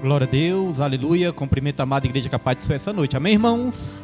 Glória a Deus, aleluia. Cumprimento a amada igreja capaz de ser essa noite. Amém, irmãos?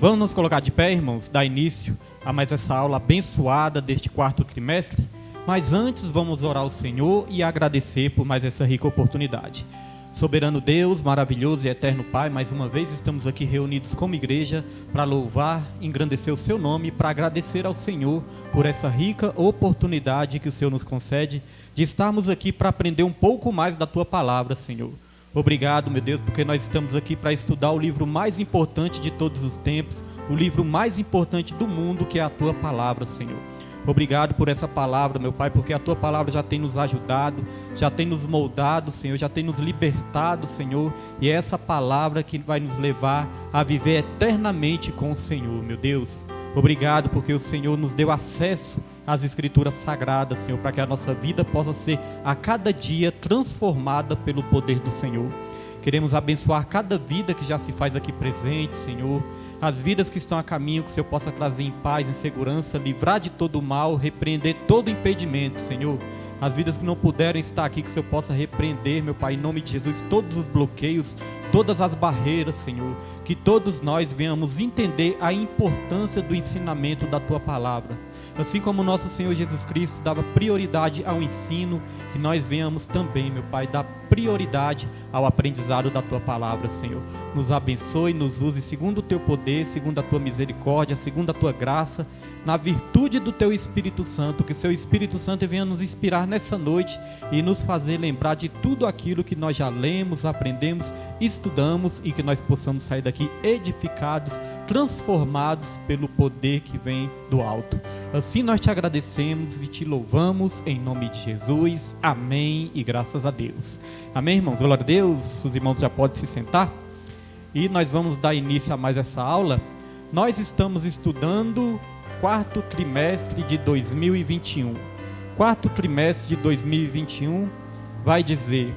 Vamos nos colocar de pé, irmãos, dar início a mais essa aula abençoada deste quarto trimestre. Mas antes vamos orar ao Senhor e agradecer por mais essa rica oportunidade. Soberano Deus, maravilhoso e eterno Pai, mais uma vez estamos aqui reunidos como igreja para louvar, engrandecer o seu nome, para agradecer ao Senhor por essa rica oportunidade que o Senhor nos concede de estarmos aqui para aprender um pouco mais da Tua Palavra, Senhor. Obrigado, meu Deus, porque nós estamos aqui para estudar o livro mais importante de todos os tempos, o livro mais importante do mundo, que é a Tua Palavra, Senhor. Obrigado por essa palavra, meu Pai, porque a Tua Palavra já tem nos ajudado, já tem nos moldado, Senhor, já tem nos libertado, Senhor, e é essa palavra que vai nos levar a viver eternamente com o Senhor, meu Deus. Obrigado porque o Senhor nos deu acesso às Escrituras Sagradas, Senhor, para que a nossa vida possa ser a cada dia transformada pelo poder do Senhor. Queremos abençoar cada vida que já se faz aqui presente, Senhor, as vidas que estão a caminho, que o Senhor possa trazer em paz, em segurança, livrar de todo o mal, repreender todo impedimento, Senhor. As vidas que não puderem estar aqui, que o Senhor possa repreender, meu Pai, em nome de Jesus, todos os bloqueios, todas as barreiras, Senhor. Que todos nós venhamos entender a importância do ensinamento da Tua Palavra. Assim como o nosso Senhor Jesus Cristo dava prioridade ao ensino, que nós venhamos também, meu Pai, dar prioridade ao aprendizado da Tua Palavra, Senhor. Nos abençoe, nos use segundo o Teu poder, segundo a Tua misericórdia, segundo a Tua graça, na virtude do Teu Espírito Santo, que o Seu Espírito Santo venha nos inspirar nessa noite e nos fazer lembrar de tudo aquilo que nós já lemos, aprendemos, estudamos e que nós possamos sair daqui edificados, transformados pelo poder que vem do alto. Assim nós te agradecemos e te louvamos em nome de Jesus. Amém e graças a Deus. Amém, irmãos? Glória a Deus. Os irmãos já podem se sentar. E nós vamos dar início a mais essa aula. Nós estamos estudando quarto trimestre de 2021. Quarto trimestre de 2021 vai dizer: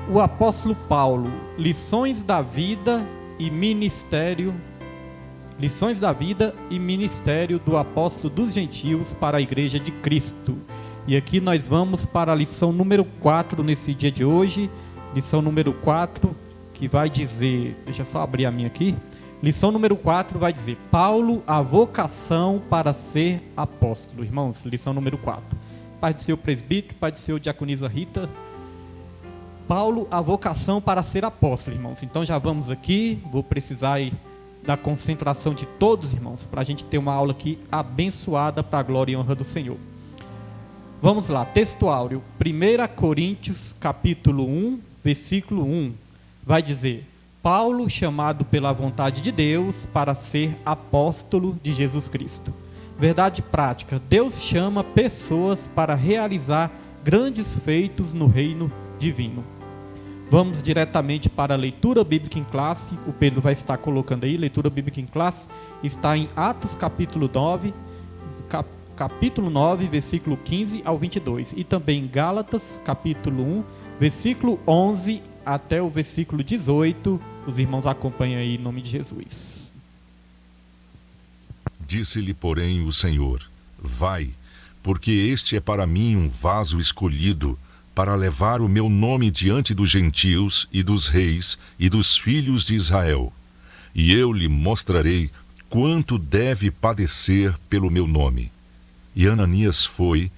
o apóstolo Paulo, lições da vida e ministério do apóstolo dos gentios para a igreja de Cristo. E aqui nós vamos para a lição número 4 nesse dia de hoje. Lição número 4, que vai dizer, deixa eu só abrir a minha aqui. Lição número 4 vai dizer: Paulo, a vocação para ser apóstolo. Irmãos, lição número 4. Pai do Senhor presbítero, Pai do Senhor diaconisa Rita. Paulo, a vocação para ser apóstolo, irmãos. Então já vamos aqui, vou precisar aí da concentração de todos, irmãos, para a gente ter uma aula aqui abençoada para a glória e honra do Senhor. Vamos lá, texto áureo, 1 Coríntios capítulo 1, versículo 1, vai dizer: Paulo, chamado pela vontade de Deus para ser apóstolo de Jesus Cristo. Verdade prática: Deus chama pessoas para realizar grandes feitos no reino divino. Vamos diretamente para a leitura bíblica em classe. O Pedro vai estar colocando aí, leitura bíblica em classe, está em Atos capítulo 9, versículo 15 ao 22. E também em Gálatas capítulo 1, versículo 11 até o versículo 18. Os irmãos acompanham aí em nome de Jesus. Disse-lhe, porém, o Senhor: vai, porque este é para mim um vaso escolhido, para levar o meu nome diante dos gentios e dos reis e dos filhos de Israel. E eu lhe mostrarei quanto deve padecer pelo meu nome. E Ananias foi,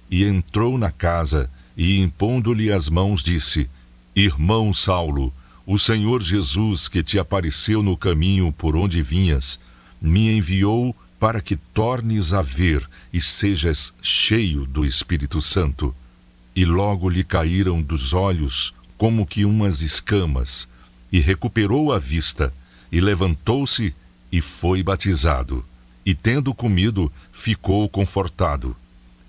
e entrou na casa, e impondo-lhe as mãos disse: Irmão Saulo, o Senhor Jesus, que te apareceu no caminho por onde vinhas, me enviou para que tornes a ver e sejas cheio do Espírito Santo. E logo lhe caíram dos olhos como que umas escamas, e recuperou a vista, e levantou-se e foi batizado. E tendo comido, ficou confortado.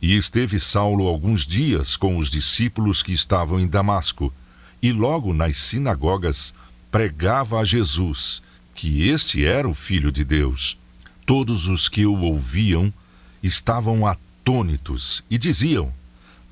E esteve Saulo alguns dias com os discípulos que estavam em Damasco, e logo nas sinagogas pregava a Jesus, que este era o Filho de Deus. Todos os que o ouviam estavam atônitos e diziam: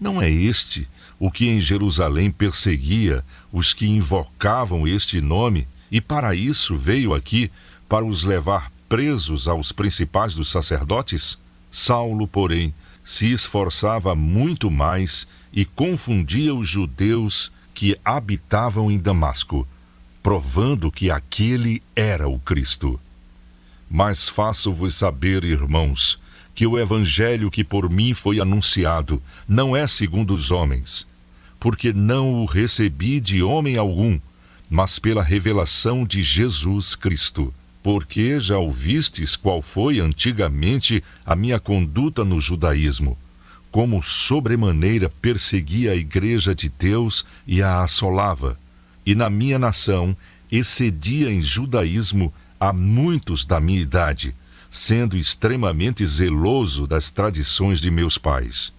não é este o que em Jerusalém perseguia os que invocavam este nome, e para isso veio aqui, para os levar presos aos principais dos sacerdotes? Saulo, porém, se esforçava muito mais e confundia os judeus que habitavam em Damasco, provando que aquele era o Cristo. Mas faço-vos saber, irmãos, que o evangelho que por mim foi anunciado não é segundo os homens, porque não o recebi de homem algum, mas pela revelação de Jesus Cristo. Porque já ouvistes qual foi antigamente a minha conduta no judaísmo, como sobremaneira perseguia a igreja de Deus e a assolava, e na minha nação excedia em judaísmo a muitos da minha idade, sendo extremamente zeloso das tradições de meus pais.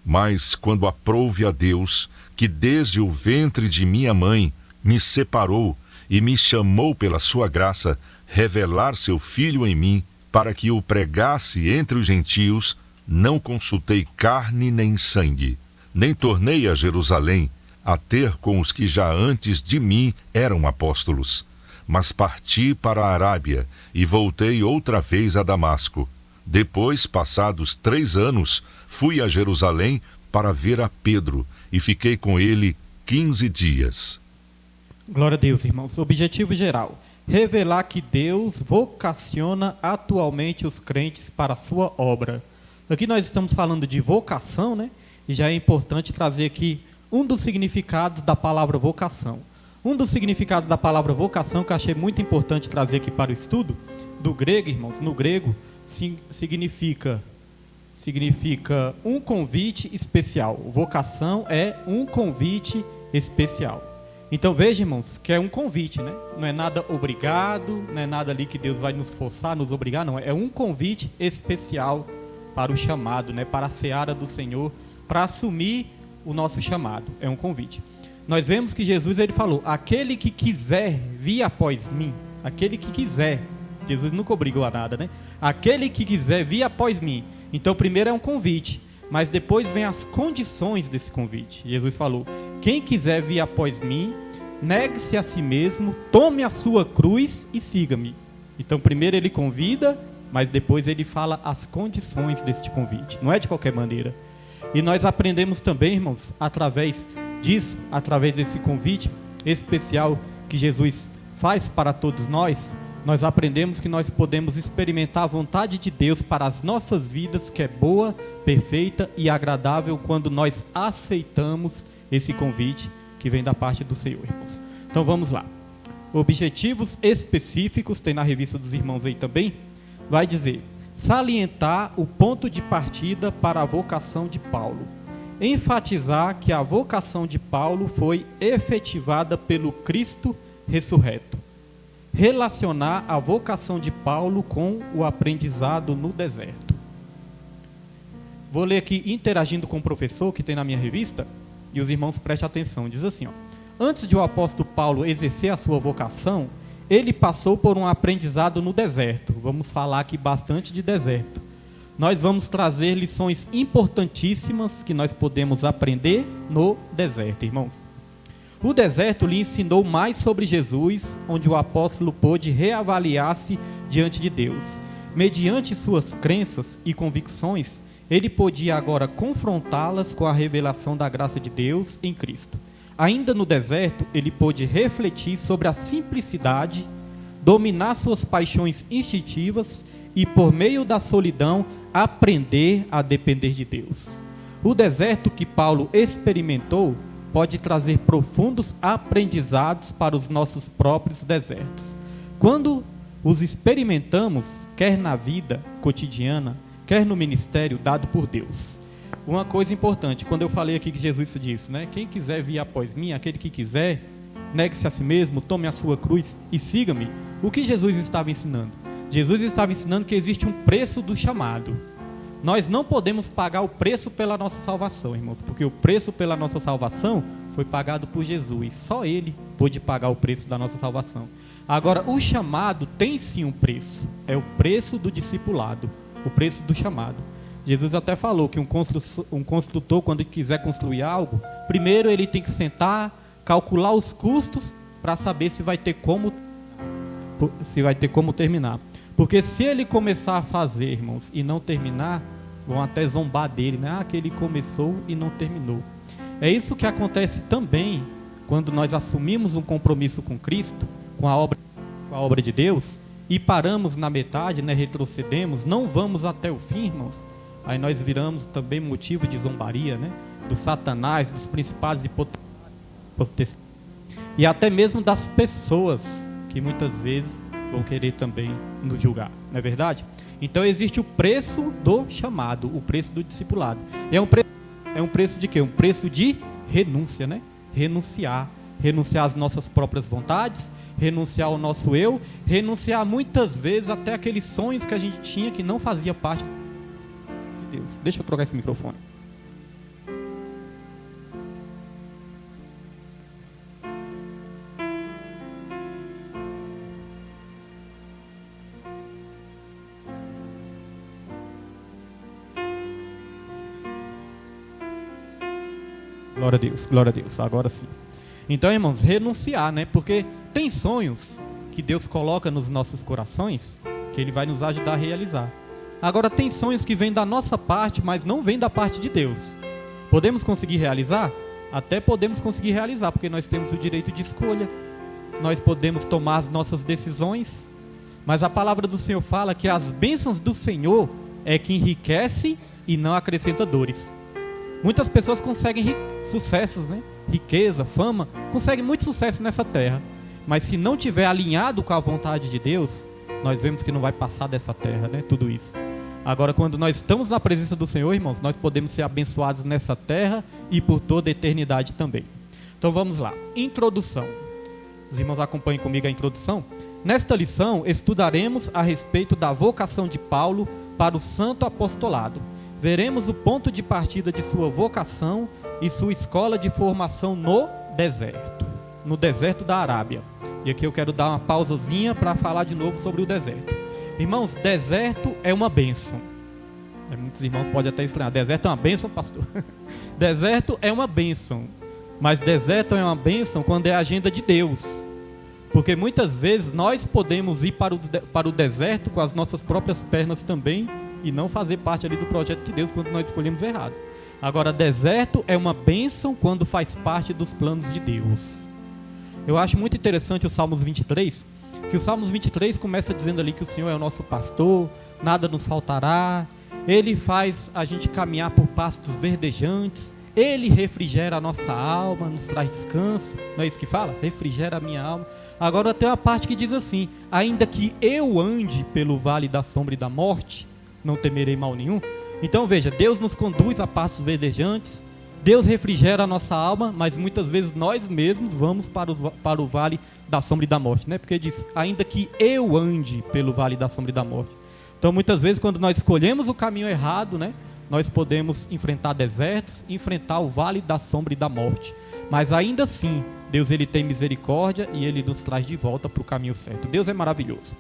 Mas quando aprouve a Deus, que desde o ventre de minha mãe me separou e me chamou pela sua graça, revelar seu Filho em mim, para que o pregasse entre os gentios, não consultei carne nem sangue, nem tornei a Jerusalém a ter com os que já antes de mim eram apóstolos, mas parti para a Arábia e voltei outra vez a Damasco. Depois, passados 3 anos, fui a Jerusalém para ver a Pedro e fiquei com ele 15 dias. Glória a Deus, irmãos. Objetivo geral: revelar que Deus vocaciona atualmente os crentes para a sua obra. Aqui nós estamos falando de vocação, né? E já é importante trazer aqui um dos significados da palavra vocação. Um dos significados da palavra vocação que eu achei muito importante trazer aqui para o estudo, do grego, irmãos, no grego, significa um convite especial. Vocação é um convite especial. Então veja, irmãos, que é um convite, né? Não é nada obrigado, não é nada ali que Deus vai nos forçar, nos obrigar, não. É um convite especial para o chamado, né? Para a seara do Senhor, para assumir o nosso chamado. É um convite. Nós vemos que Jesus, ele falou: aquele que quiser vir após mim, aquele que quiser. Jesus nunca obrigou a nada, né? Aquele que quiser vir após mim. Então primeiro é um convite, mas depois vem as condições desse convite. Jesus falou: quem quiser vir após mim, negue-se a si mesmo, tome a sua cruz e siga-me. Então primeiro ele convida, mas depois ele fala as condições deste convite. Não é de qualquer maneira. E nós aprendemos também, irmãos, através disso, através desse convite especial que Jesus faz para todos nós, nós aprendemos que nós podemos experimentar a vontade de Deus para as nossas vidas, que é boa, perfeita e agradável, quando nós aceitamos esse convite que vem da parte do Senhor, irmãos. Então vamos lá. Objetivos específicos, tem na revista dos irmãos aí também, vai dizer: salientar o ponto de partida para a vocação de Paulo. Enfatizar que a vocação de Paulo foi efetivada pelo Cristo ressurreto. Relacionar a vocação de Paulo com o aprendizado no deserto. Vou ler aqui, interagindo com o professor que tem na minha revista, e os irmãos prestem atenção. Diz assim, ó: antes de o apóstolo Paulo exercer a sua vocação, ele passou por um aprendizado no deserto. Vamos falar aqui bastante de deserto. Nós vamos trazer lições importantíssimas que nós podemos aprender no deserto, irmãos. O deserto lhe ensinou mais sobre Jesus, onde o apóstolo pôde reavaliar-se diante de Deus. Mediante suas crenças e convicções, ele podia agora confrontá-las com a revelação da graça de Deus em Cristo. Ainda no deserto, ele pôde refletir sobre a simplicidade, dominar suas paixões instintivas e, por meio da solidão, aprender a depender de Deus. O deserto que Paulo experimentou pode trazer profundos aprendizados para os nossos próprios desertos. Quando os experimentamos, quer na vida cotidiana, quer no ministério dado por Deus. Uma coisa importante, quando eu falei aqui que Jesus disse, né? Quem quiser vir após mim, aquele que quiser, negue-se a si mesmo, tome a sua cruz e siga-me. O que Jesus estava ensinando? Jesus estava ensinando que existe um preço do chamado. Nós não podemos pagar o preço pela nossa salvação, irmãos, porque o preço pela nossa salvação foi pagado por Jesus. Só Ele pôde pagar o preço da nossa salvação. Agora, o chamado tem sim um preço. É o preço do discipulado, o preço do chamado. Jesus até falou que um construtor, quando quiser construir algo, primeiro ele tem que sentar, calcular os custos para saber se vai ter como terminar. Porque se ele começar a fazer, irmãos, e não terminar, vão até zombar dele, né? Ah, que ele começou e não terminou. É isso que acontece também quando nós assumimos um compromisso com Cristo, com a obra de Deus, e paramos na metade, né, retrocedemos, não vamos até o fim, irmãos, aí nós viramos também motivo de zombaria, né, do Satanás, dos principados e potestades, e até mesmo das pessoas que muitas vezes vão querer também nos julgar, não é verdade? Então existe o preço do chamado, o preço do discipulado. E é um preço de quê? Um preço de renúncia, né? Renunciar às nossas próprias vontades, renunciar ao nosso eu, renunciar muitas vezes até aqueles sonhos que a gente tinha que não fazia parte de Deus. Deixa eu trocar esse microfone. Glória a Deus, agora sim. Então, irmãos, renunciar, né? Porque tem sonhos que Deus coloca nos nossos corações, que Ele vai nos ajudar a realizar. Agora, tem sonhos que vêm da nossa parte, mas não vêm da parte de Deus. Podemos conseguir realizar? Até podemos conseguir realizar, porque nós temos o direito de escolha. Nós podemos tomar as nossas decisões. Mas a palavra do Senhor fala que as bênçãos do Senhor é que enriquece e não acrescenta dores. Muitas pessoas conseguem sucessos, né? Riqueza, fama, conseguem muito sucesso nessa terra. Mas se não tiver alinhado com a vontade de Deus, nós vemos que não vai passar dessa terra, né? Tudo isso. Agora, quando nós estamos na presença do Senhor, irmãos, nós podemos ser abençoados nessa terra e por toda a eternidade também. Então vamos lá. Introdução. Os irmãos acompanhem comigo a introdução. Nesta lição, estudaremos a respeito da vocação de Paulo para o santo apostolado. Veremos o ponto de partida de sua vocação e sua escola de formação no deserto da Arábia. E aqui eu quero dar uma pausazinha para falar de novo sobre o deserto. Irmãos, deserto é uma bênção. Muitos irmãos podem até estranhar. Deserto é uma bênção, pastor? Deserto é uma bênção. Mas deserto é uma bênção quando é a agenda de Deus. Porque muitas vezes nós podemos ir para o deserto com as nossas próprias pernas também e não fazer parte ali do projeto de Deus quando nós escolhemos errado. Agora, deserto é uma bênção quando faz parte dos planos de Deus. Eu acho muito interessante o Salmos 23, que o Salmos 23 começa dizendo ali que o Senhor é o nosso pastor, nada nos faltará, Ele faz a gente caminhar por pastos verdejantes, Ele refrigera a nossa alma, nos traz descanso, não é isso que fala? Refrigera a minha alma. Agora tem uma parte que diz assim: ainda que eu ande pelo vale da sombra e da morte, não temerei mal nenhum. Então veja, Deus nos conduz a pastos verdejantes, Deus refrigera a nossa alma, mas muitas vezes nós mesmos vamos para o vale da sombra e da morte, né? Porque diz, ainda que eu ande pelo vale da sombra e da morte. Então muitas vezes quando nós escolhemos o caminho errado, né, nós podemos enfrentar desertos, enfrentar o vale da sombra e da morte. Mas ainda assim, Deus ele tem misericórdia e Ele nos traz de volta para o caminho certo. Deus é maravilhoso.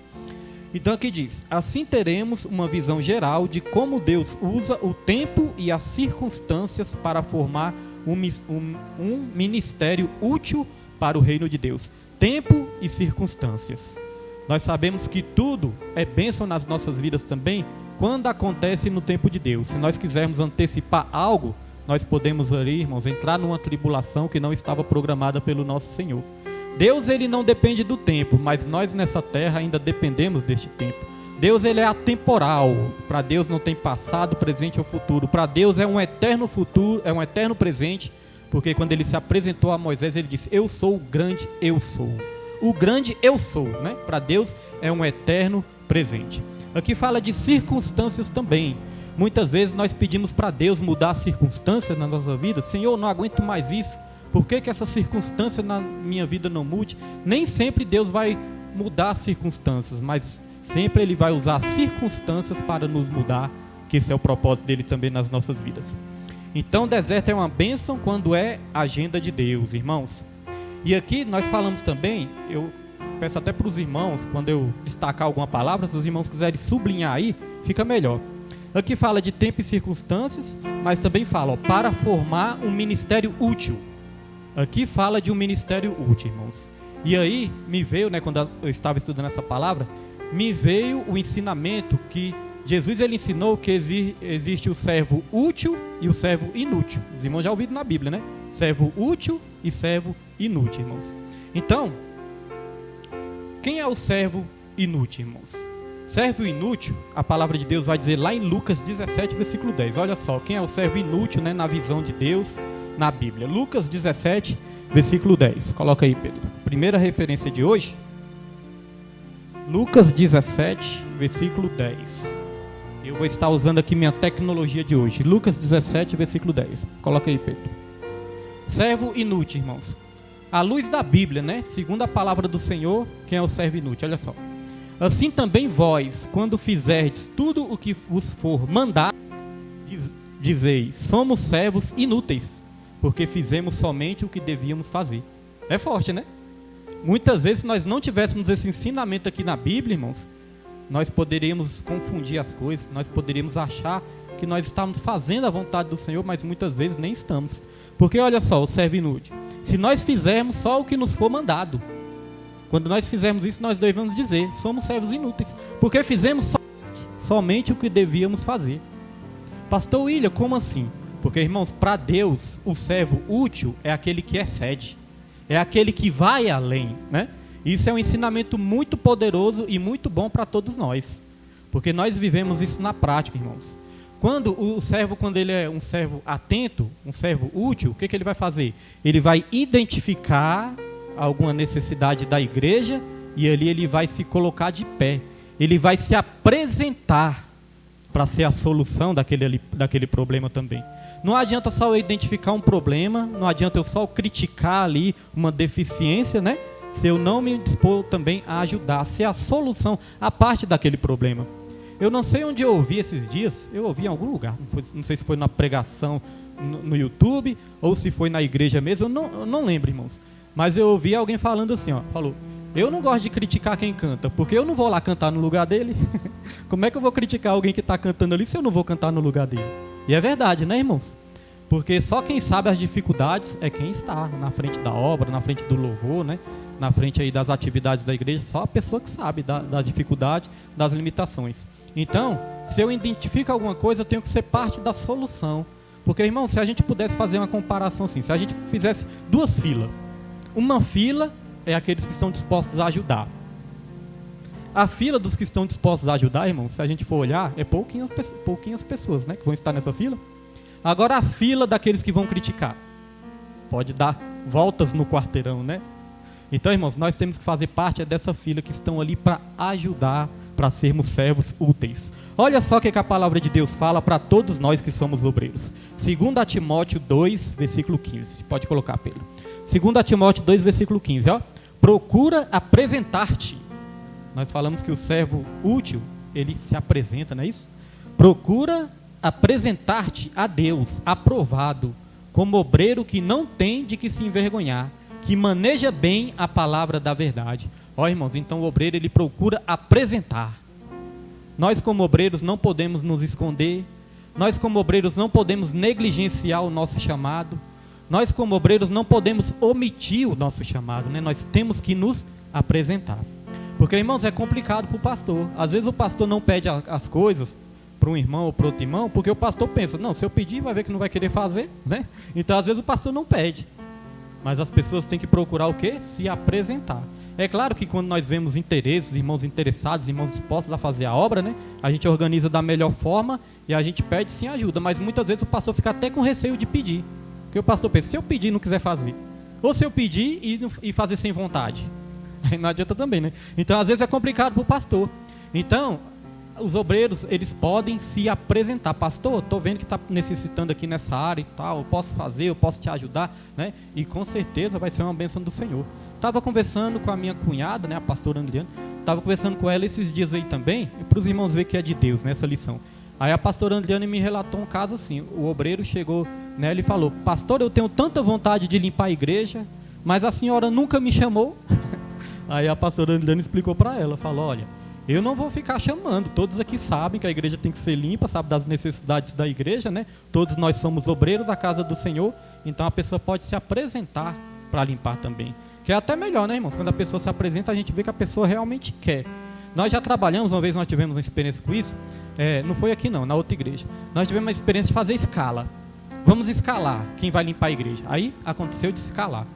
Então aqui diz, assim teremos uma visão geral de como Deus usa o tempo e as circunstâncias para formar um ministério útil para o reino de Deus. Tempo e circunstâncias. Nós sabemos que tudo é bênção nas nossas vidas também quando acontece no tempo de Deus. Se nós quisermos antecipar algo, nós podemos ali, irmãos, entrar numa tribulação que não estava programada pelo nosso Senhor. Deus ele não depende do tempo, mas nós nessa terra ainda dependemos deste tempo. Deus ele é atemporal. Para Deus não tem passado, presente ou futuro. Para Deus é um eterno futuro, é um eterno presente, porque quando ele se apresentou a Moisés, ele disse: eu sou o grande eu sou. O grande eu sou, né? Para Deus é um eterno presente. Aqui fala de circunstâncias também. Muitas vezes nós pedimos para Deus mudar as circunstâncias na nossa vida. Senhor, não aguento mais isso. Por que essa circunstância na minha vida não mude? Nem sempre Deus vai mudar as circunstâncias, mas sempre Ele vai usar as circunstâncias para nos mudar, que esse é o propósito dele também nas nossas vidas. Então o deserto é uma bênção quando é agenda de Deus, irmãos. E aqui nós falamos também, eu peço até para os irmãos, quando eu destacar alguma palavra, se os irmãos quiserem sublinhar aí, fica melhor. Aqui fala de tempo e circunstâncias, mas também fala, para formar um ministério útil. Aqui fala de um ministério útil, irmãos. E aí me veio, né, quando eu estava estudando essa palavra, me veio o ensinamento que Jesus ele ensinou que existe o servo útil e o servo inútil. Os irmãos já ouviram na Bíblia, né? Servo útil e servo inútil, irmãos. Então, quem é o servo inútil, irmãos? Servo inútil, a palavra de Deus vai dizer lá em Lucas 17, versículo 10. Olha só, quem é o servo inútil, né, na visão de Deus, na Bíblia. Lucas 17, versículo 10. Coloca aí, Pedro. Primeira referência de hoje. Lucas 17, versículo 10. Eu vou estar usando aqui minha tecnologia de hoje. Lucas 17, versículo 10. Coloca aí, Pedro. Servo inútil, irmãos. À luz da Bíblia, né? Segundo a palavra do Senhor, quem é o servo inútil? Olha só. Assim também vós, quando fizerdes tudo o que vos for mandar, dizeis, somos servos inúteis, porque fizemos somente o que devíamos fazer. É forte, né? Muitas vezes, se nós não tivéssemos esse ensinamento aqui na Bíblia, irmãos, nós poderíamos confundir as coisas, nós poderíamos achar que nós estamos fazendo a vontade do Senhor, mas muitas vezes nem estamos. Porque olha só, o servo inútil. Se nós fizermos só o que nos for mandado, quando nós fizermos isso, nós devemos dizer, somos servos inúteis, porque fizemos somente o que devíamos fazer. Pastor William, como assim? Porque, irmãos, para Deus, o servo útil é aquele que excede, é aquele que vai além, né? Isso é um ensinamento muito poderoso e muito bom para todos nós, porque nós vivemos isso na prática, irmãos. Quando ele é um servo atento, um servo útil, o que ele vai fazer? Ele vai identificar alguma necessidade da igreja e ali ele vai se colocar de pé. Ele vai se apresentar para ser a solução daquele problema também. Não adianta só eu identificar um problema, não adianta eu só criticar ali uma deficiência, né? Se eu não me dispor também a ajudar, a ser a solução, a parte daquele problema. Eu não sei onde eu ouvi esses dias, eu ouvi em algum lugar, não sei se foi na pregação no YouTube ou se foi na igreja mesmo, eu não lembro, irmãos. Mas eu ouvi alguém falando assim, ó, falou, eu não gosto de criticar quem canta, porque eu não vou lá cantar no lugar dele. Como é que eu vou criticar alguém que está cantando ali se eu não vou cantar no lugar dele? E é verdade, né, irmãos? Porque só quem sabe as dificuldades é quem está na frente da obra, na frente do louvor, né? Na frente aí das atividades da igreja, só a pessoa que sabe da dificuldade, das limitações. Então, se eu identifico alguma coisa, eu tenho que ser parte da solução. Porque, irmão, se a gente pudesse fazer uma comparação assim, se a gente fizesse duas filas, uma fila é aqueles que estão dispostos a ajudar. A fila dos que estão dispostos a ajudar, irmão, se a gente for olhar, é pouquinhas pessoas, né, que vão estar nessa fila. Agora a fila daqueles que vão criticar. Pode dar voltas no quarteirão, né? Então, irmãos, nós temos que fazer parte dessa fila que estão ali para ajudar, para sermos servos úteis. Olha só o que a palavra de Deus fala para todos nós que somos obreiros. 2 Timóteo 2, versículo 15. Pode colocar, Pedro. 2 Timóteo 2, versículo 15. Ó. Procura apresentar-te. Nós falamos que o servo útil, ele se apresenta, não é isso? Procura apresentar-te a Deus, aprovado, como obreiro que não tem de que se envergonhar, que maneja bem a palavra da verdade. Ó, irmãos, então o obreiro, ele procura apresentar. Nós como obreiros não podemos nos esconder. Nós como obreiros não podemos negligenciar o nosso chamado. Nós como obreiros não podemos omitir o nosso chamado, né? Nós temos que nos apresentar. Porque, irmãos, é complicado para o pastor. Às vezes o pastor não pede as coisas para um irmão ou para outro irmão, porque o pastor pensa, não, se eu pedir vai ver que não vai querer fazer, né? Então às vezes o pastor não pede. Mas as pessoas têm que procurar o quê? Se apresentar. É claro que quando nós vemos interesses, irmãos interessados, irmãos dispostos a fazer a obra, né? A gente organiza da melhor forma e a gente pede sim ajuda. Mas muitas vezes o pastor fica até com receio de pedir. Porque o pastor pensa, se eu pedir e não quiser fazer. Ou se eu pedir e fazer sem vontade. Aí não adianta também, né? Então às vezes é complicado para o pastor. Então, os obreiros, eles podem se apresentar. Pastor, estou vendo que está necessitando aqui nessa área e tal, eu posso fazer, eu posso te ajudar, né? E com certeza vai ser uma bênção do Senhor. Estava conversando com a minha cunhada, né, a pastora Andriana, estava conversando com ela esses dias aí também, e para os irmãos verem que é de Deus, né, essa lição. Aí a pastora Andriana me relatou um caso assim, o obreiro chegou nela e falou, pastor, eu tenho tanta vontade de limpar a igreja, mas a senhora nunca me chamou. Aí a pastora Andriana explicou para ela, falou, olha, eu não vou ficar chamando, todos aqui sabem que a igreja tem que ser limpa, sabe das necessidades da igreja, né? Todos nós somos obreiros da casa do Senhor, então a pessoa pode se apresentar para limpar também. Que é até melhor, né, irmãos? Quando a pessoa se apresenta, a gente vê que a pessoa realmente quer. Nós já trabalhamos, uma vez nós tivemos uma experiência com isso, não foi aqui não, na outra igreja. Nós tivemos uma experiência de fazer escala. vamos escalar quem vai limpar a igreja. Aí aconteceu de escalar.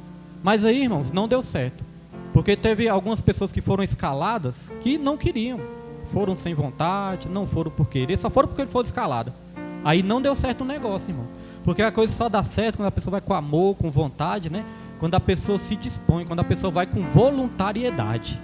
Mas aí, irmãos, não deu certo. Porque teve algumas pessoas que foram escaladas que não queriam. Foram sem vontade, não foram por querer, só foram porque foram escaladas. Aí não deu certo o negócio, irmão. Porque a coisa só dá certo quando a pessoa vai com amor, com vontade, né? Quando a pessoa se dispõe, quando a pessoa vai com voluntariedade.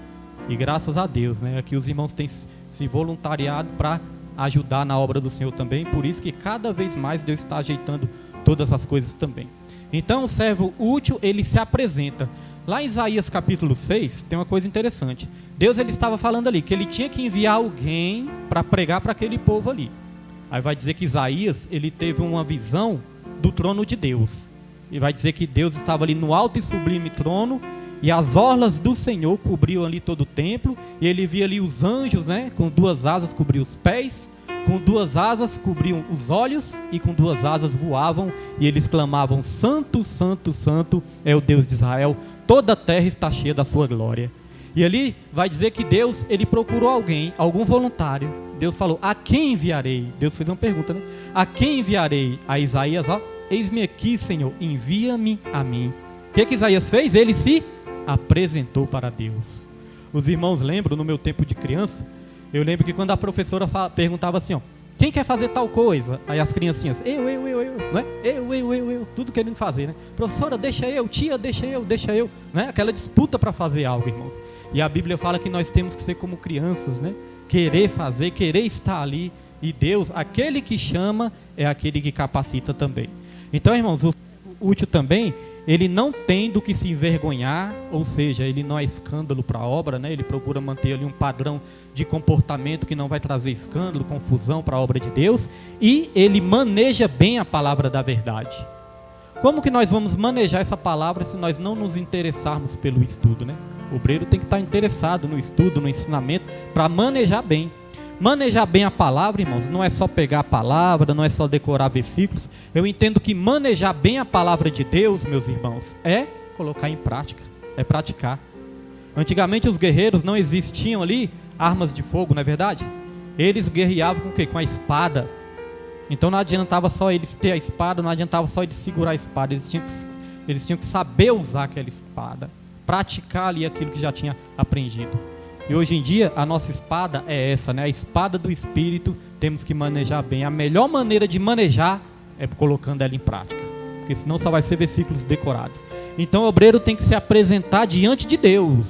E graças a Deus, né? Aqui os irmãos têm se voluntariado para ajudar na obra do Senhor também. Por isso que cada vez mais Deus está ajeitando todas as coisas também. Então o servo útil, ele se apresenta. Lá em Isaías capítulo 6, tem uma coisa interessante. Deus, ele estava falando ali que ele tinha que enviar alguém para pregar para aquele povo ali. Aí vai dizer que Isaías, ele teve uma visão do trono de Deus. E vai dizer que Deus estava ali no alto e sublime trono, e as orlas do Senhor cobriam ali todo o templo, e ele via ali os anjos, né, com 2 asas cobriam os pés, com 2 asas cobriam os olhos, e com 2 asas voavam, e eles clamavam: Santo, Santo, Santo é o Deus de Israel, toda a terra está cheia da sua glória. E ali vai dizer que Deus, ele procurou alguém, algum voluntário. Deus falou: a quem enviarei? Deus fez uma pergunta, né? A quem enviarei? A Isaías, ó, eis-me aqui, Senhor, envia-me a mim. O que Isaías fez? Ele se apresentou para Deus. Os irmãos lembram, no meu tempo de criança, eu lembro que quando a professora perguntava assim, ó, quem quer fazer tal coisa? Aí as criancinhas, eu, não é? Eu, tudo querendo fazer, né? Professora, deixa eu, tia, deixa eu, né? Aquela disputa para fazer algo, irmãos. E a Bíblia fala que nós temos que ser como crianças, né? Querer fazer, querer estar ali. E Deus, aquele que chama, é aquele que capacita também. Então, irmãos, o útil também, ele não tem do que se envergonhar, ou seja, ele não é escândalo para a obra, né? Ele procura manter ali um padrão de comportamento que não vai trazer escândalo, confusão para a obra de Deus, e ele maneja bem a palavra da verdade. Como que nós vamos manejar essa palavra se nós não nos interessarmos pelo estudo, né? O obreiro tem que estar interessado no estudo, no ensinamento, para manejar bem. Manejar bem a palavra, irmãos, não é só pegar a palavra, não é só decorar versículos. Eu entendo que manejar bem a palavra de Deus, meus irmãos, é colocar em prática, é praticar. Antigamente os guerreiros não existiam ali armas de fogo, não é verdade? Eles guerreavam com o quê? Com a espada. Então não adiantava só eles ter a espada, não adiantava só eles segurar a espada, eles tinham que saber usar aquela espada, praticar ali aquilo que já tinha aprendido. E hoje em dia a nossa espada é essa, né? A espada do Espírito, temos que manejar bem. A melhor maneira de manejar é colocando ela em prática, porque senão só vai ser versículos decorados. Então o obreiro tem que se apresentar diante de Deus,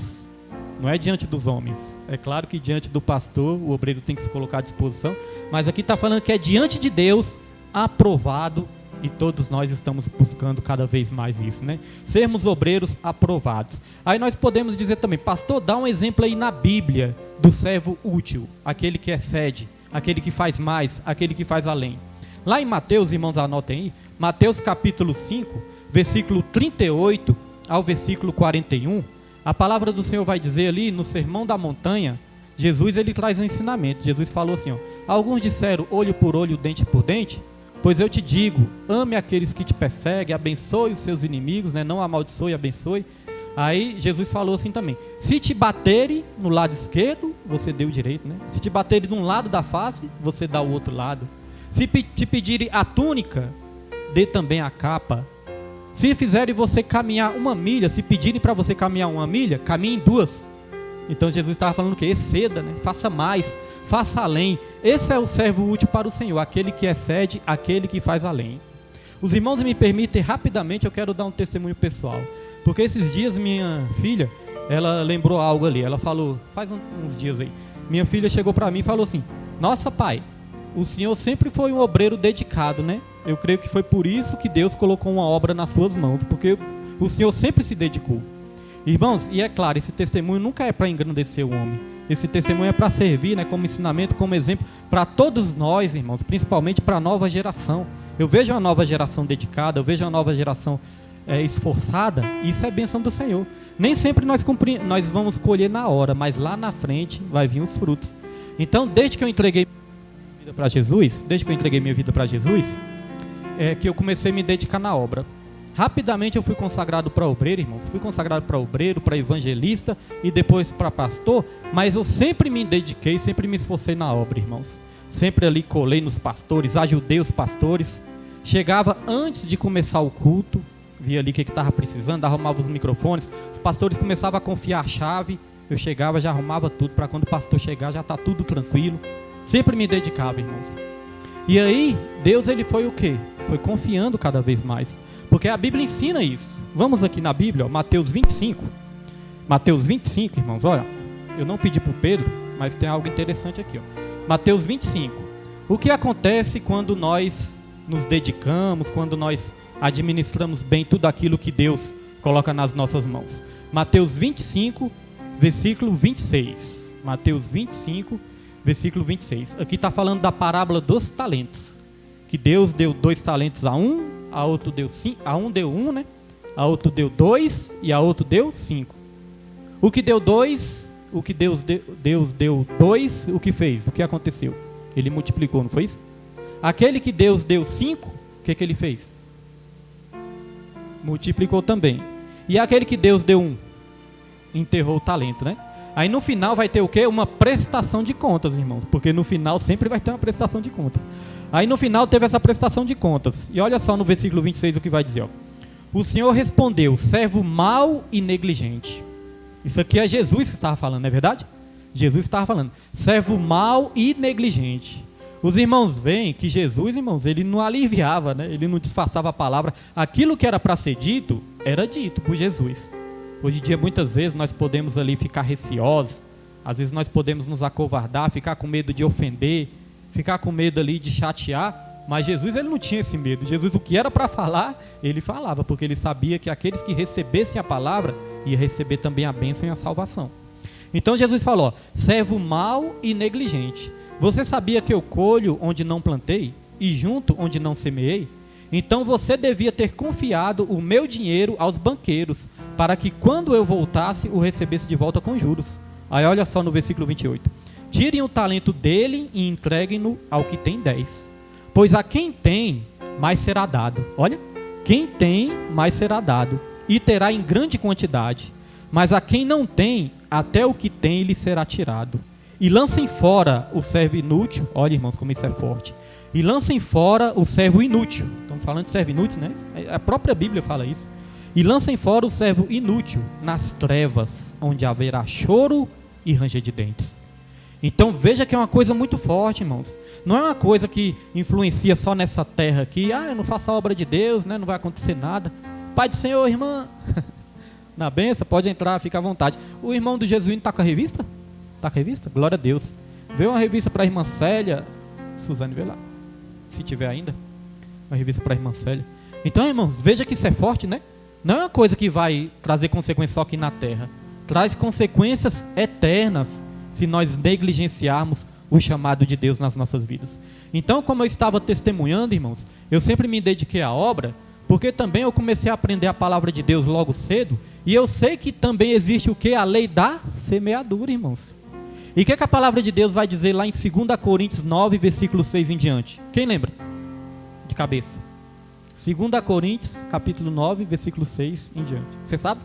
não é diante dos homens. É claro que diante do pastor o obreiro tem que se colocar à disposição, mas aqui está falando que é diante de Deus, aprovado, e todos nós estamos buscando cada vez mais isso, né? Sermos obreiros aprovados. Aí nós podemos dizer também, pastor, dá um exemplo aí na Bíblia do servo útil, aquele que excede, aquele que faz mais, aquele que faz além. Lá em Mateus, irmãos, anotem aí, Mateus capítulo 5, versículo 38 ao versículo 41, a palavra do Senhor vai dizer ali, no Sermão da Montanha, Jesus, ele traz um ensinamento. Jesus falou assim, ó, alguns disseram olho por olho, dente por dente, pois eu te digo, ame aqueles que te perseguem, abençoe os seus inimigos, né? Não amaldiçoe, abençoe. Aí Jesus falou assim também, se te baterem no lado esquerdo, você dê o direito, né? Se te baterem de um lado da face, você dá o outro lado. Se te pedirem a túnica, dê também a capa. Se fizerem você caminhar 1 milha, se pedirem para você caminhar 1 milha, caminhe 2. Então Jesus estava falando que exceda, né? Faça mais, faça além. Esse é o servo útil para o Senhor, aquele que excede, aquele que faz além. Os irmãos me permitem rapidamente, eu quero dar um testemunho pessoal, porque esses dias minha filha, ela lembrou algo ali, ela falou, faz uns dias aí, minha filha chegou para mim e falou assim, nossa pai, o senhor sempre foi um obreiro dedicado, né? Eu creio que foi por isso que Deus colocou uma obra nas suas mãos, porque o senhor sempre se dedicou. Irmãos, e é claro, esse testemunho nunca é para engrandecer o homem, esse testemunho é para servir, né, como ensinamento, como exemplo para todos nós, irmãos, principalmente para a nova geração. Eu vejo uma nova geração dedicada, eu vejo uma nova geração esforçada, e isso é bênção do Senhor. Nem sempre nós vamos colher na hora, mas lá na frente vai vir os frutos. Então, desde que eu entreguei minha vida para Jesus, é que eu comecei a me dedicar na obra. Rapidamente eu fui consagrado para obreiro, irmãos. Fui consagrado para obreiro, para evangelista e depois para pastor. Mas eu sempre me dediquei, sempre me esforcei na obra, irmãos. Sempre ali colei nos pastores, ajudei os pastores. chegava antes de começar o culto, via ali o que estava precisando, arrumava os microfones, os pastores começavam a confiar a chave, eu chegava, já arrumava tudo, para quando o pastor chegar já está tudo tranquilo. Sempre me dedicava, irmãos. E aí, Deus ele foi o quê? Foi confiando cada vez mais. Porque a Bíblia ensina isso. Vamos aqui na Bíblia, ó, Mateus 25. Mateus 25, irmãos, olha, eu não pedi para o Pedro, mas tem algo interessante aqui, ó. Mateus 25. O que acontece quando nós nos dedicamos, quando nós administramos bem tudo aquilo que Deus coloca nas nossas mãos? Mateus 25, versículo 26. Mateus 25, versículo 26. Aqui está falando da parábola dos talentos. Que Deus deu 2 talentos a um, a outro deu 5, a um deu 1, né? A outro deu 2 e a outro deu 5. O que deu 2, o que Deus deu 2, o que fez? O que aconteceu? Ele multiplicou, não foi isso? Aquele que Deus deu 5, o que ele fez? Multiplicou também. E aquele que Deus deu 1, enterrou o talento, né? Aí no final vai ter o quê? Uma prestação de contas, irmãos. Porque no final sempre vai ter uma prestação de contas. Aí no final teve essa prestação de contas. E olha só no versículo 26 o que vai dizer, ó. O Senhor respondeu, servo mau e negligente. Isso aqui é Jesus que estava falando, não é verdade? Jesus estava falando, servo mau e negligente. Os irmãos veem que Jesus, irmãos, ele não aliviava, né? Ele não disfarçava a palavra. Aquilo que era para ser dito, era dito por Jesus. Hoje em dia, muitas vezes, nós podemos ali ficar receosos. Às vezes nós podemos nos acovardar, ficar com medo de ofender, ficar com medo ali de chatear. Mas Jesus, ele não tinha esse medo. Jesus, o que era para falar, ele falava, porque ele sabia que aqueles que recebessem a palavra, ia receber também a bênção e a salvação. Então Jesus falou, servo mau e negligente. Você sabia que eu colho onde não plantei e junto onde não semeei? Então você devia ter confiado o meu dinheiro aos banqueiros, para que quando eu voltasse, o recebesse de volta com juros. Aí olha só no versículo 28. Tirem o talento dele e entreguem-no ao que tem 10. Pois a quem tem, mais será dado. Olha, quem tem, mais será dado, e terá em grande quantidade. Mas a quem não tem, até o que tem lhe será tirado. E lancem fora o servo inútil. Olha, irmãos, como isso é forte. E lancem fora o servo inútil. Estamos falando de servo inútil, né? A própria Bíblia fala isso. E lancem fora o servo inútil nas trevas, onde haverá choro e ranger de dentes. Então veja que é uma coisa muito forte, irmãos. Não é uma coisa que influencia só nessa terra aqui. Ah, eu não faço a obra de Deus, né? Não vai acontecer nada. Pai do Senhor, irmã. Na benção, pode entrar, fica à vontade. O irmão do Jesuíno está com a revista? Está com a revista? Glória a Deus. Vê uma revista para a irmã Célia. Suzane, vê lá. Se tiver ainda. Uma revista para a irmã Célia. Então, irmãos, veja que isso é forte, né? Não é uma coisa que vai trazer consequências só aqui na terra. Traz consequências eternas se nós negligenciarmos o chamado de Deus nas nossas vidas. Então, como eu estava testemunhando, irmãos, eu sempre me dediquei à obra, porque também eu comecei a aprender a palavra de Deus logo cedo, e eu sei que também existe o que? A lei da semeadura, irmãos. E o que a palavra de Deus vai dizer lá em 2 Coríntios 9, versículo 6 em diante? Quem lembra? De cabeça. 2 Coríntios, capítulo 9, versículo 6 em diante. Você sabe?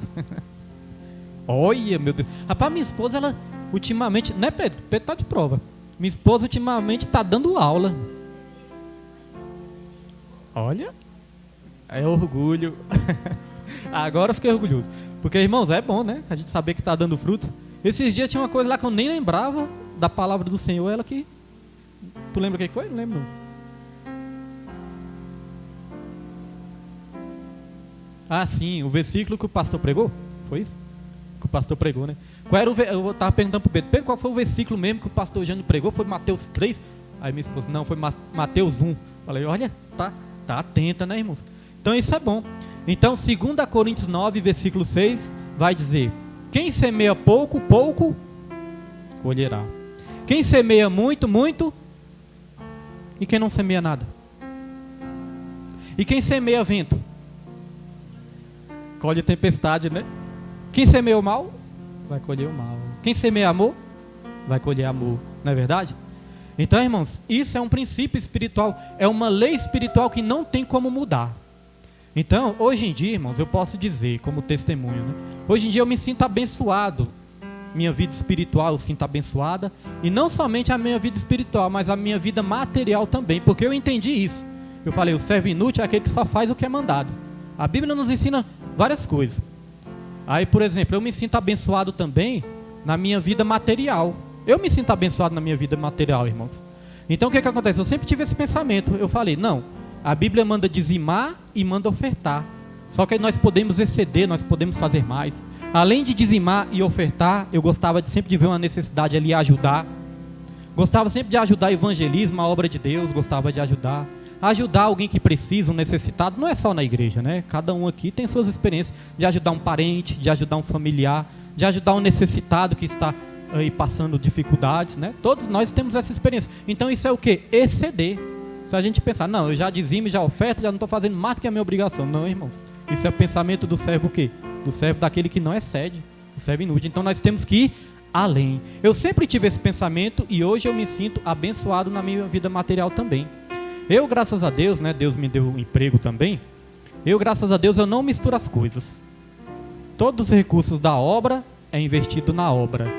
Olha, meu Deus. Rapaz, minha esposa, ela ultimamente... Né, Pedro? Pedro está de prova. Minha esposa ultimamente está dando aula. Olha... É orgulho. Agora eu fiquei orgulhoso. Porque, irmãos, é bom, né? A gente saber que está dando frutos. Esses dias tinha uma coisa lá que eu nem lembrava da palavra do Senhor. Ela que... Tu lembra o que foi? Não lembro não. Ah, sim. O versículo que o pastor pregou. Foi isso? Que o pastor pregou, né? Qual era eu estava perguntando para o Pedro. Pedro, qual foi o versículo mesmo que o pastor Jânio pregou? Foi Mateus 3? Aí minha esposa, não, foi Mateus 1. Falei, olha, tá atenta, né, irmãos? Então isso é bom. Então 2 Coríntios 9, versículo 6, vai dizer, quem semeia pouco, pouco colherá. Quem semeia muito, muito. E quem não semeia nada? E quem semeia vento? Colhe tempestade, né? Quem semeia o mal, vai colher o mal. Quem semeia amor, vai colher amor. Não é verdade? Então, irmãos, isso é um princípio espiritual. É uma lei espiritual que não tem como mudar. Então, hoje em dia, irmãos, eu posso dizer como testemunho, né? Hoje em dia eu me sinto abençoado. Minha vida espiritual eu sinto abençoada. E não somente a minha vida espiritual, mas a minha vida material também. Porque eu entendi isso. Eu falei, o servo inútil é aquele que só faz o que é mandado. A Bíblia nos ensina várias coisas. Aí, por exemplo, eu me sinto abençoado também na minha vida material. Eu me sinto abençoado na minha vida material, irmãos. Então, o que acontece? Eu sempre tive esse pensamento. Eu falei, não, a Bíblia manda dizimar e manda ofertar. Só que nós podemos exceder, nós podemos fazer mais. Além de dizimar e ofertar, eu gostava sempre de ver uma necessidade ali e ajudar. Gostava sempre de ajudar o evangelismo, a obra de Deus, gostava de ajudar alguém que precisa, um necessitado. Não é só na igreja, né? Cada um aqui tem suas experiências de ajudar um parente, de ajudar um familiar, de ajudar um necessitado que está aí passando dificuldades, né? Todos nós temos essa experiência. Então isso é o quê? Exceder. Se a gente pensar, não, eu já dizimo, já oferto, já não estou fazendo mais do que a minha obrigação. Não, irmãos. Isso é o pensamento do servo o quê? Do servo daquele que não excede, o servo inútil. Então nós temos que ir além. Eu sempre tive esse pensamento e hoje eu me sinto abençoado na minha vida material também. Eu, graças a Deus, né, Deus me deu um emprego também. Eu, graças a Deus, eu não misturo as coisas. Todos os recursos da obra é investido na obra.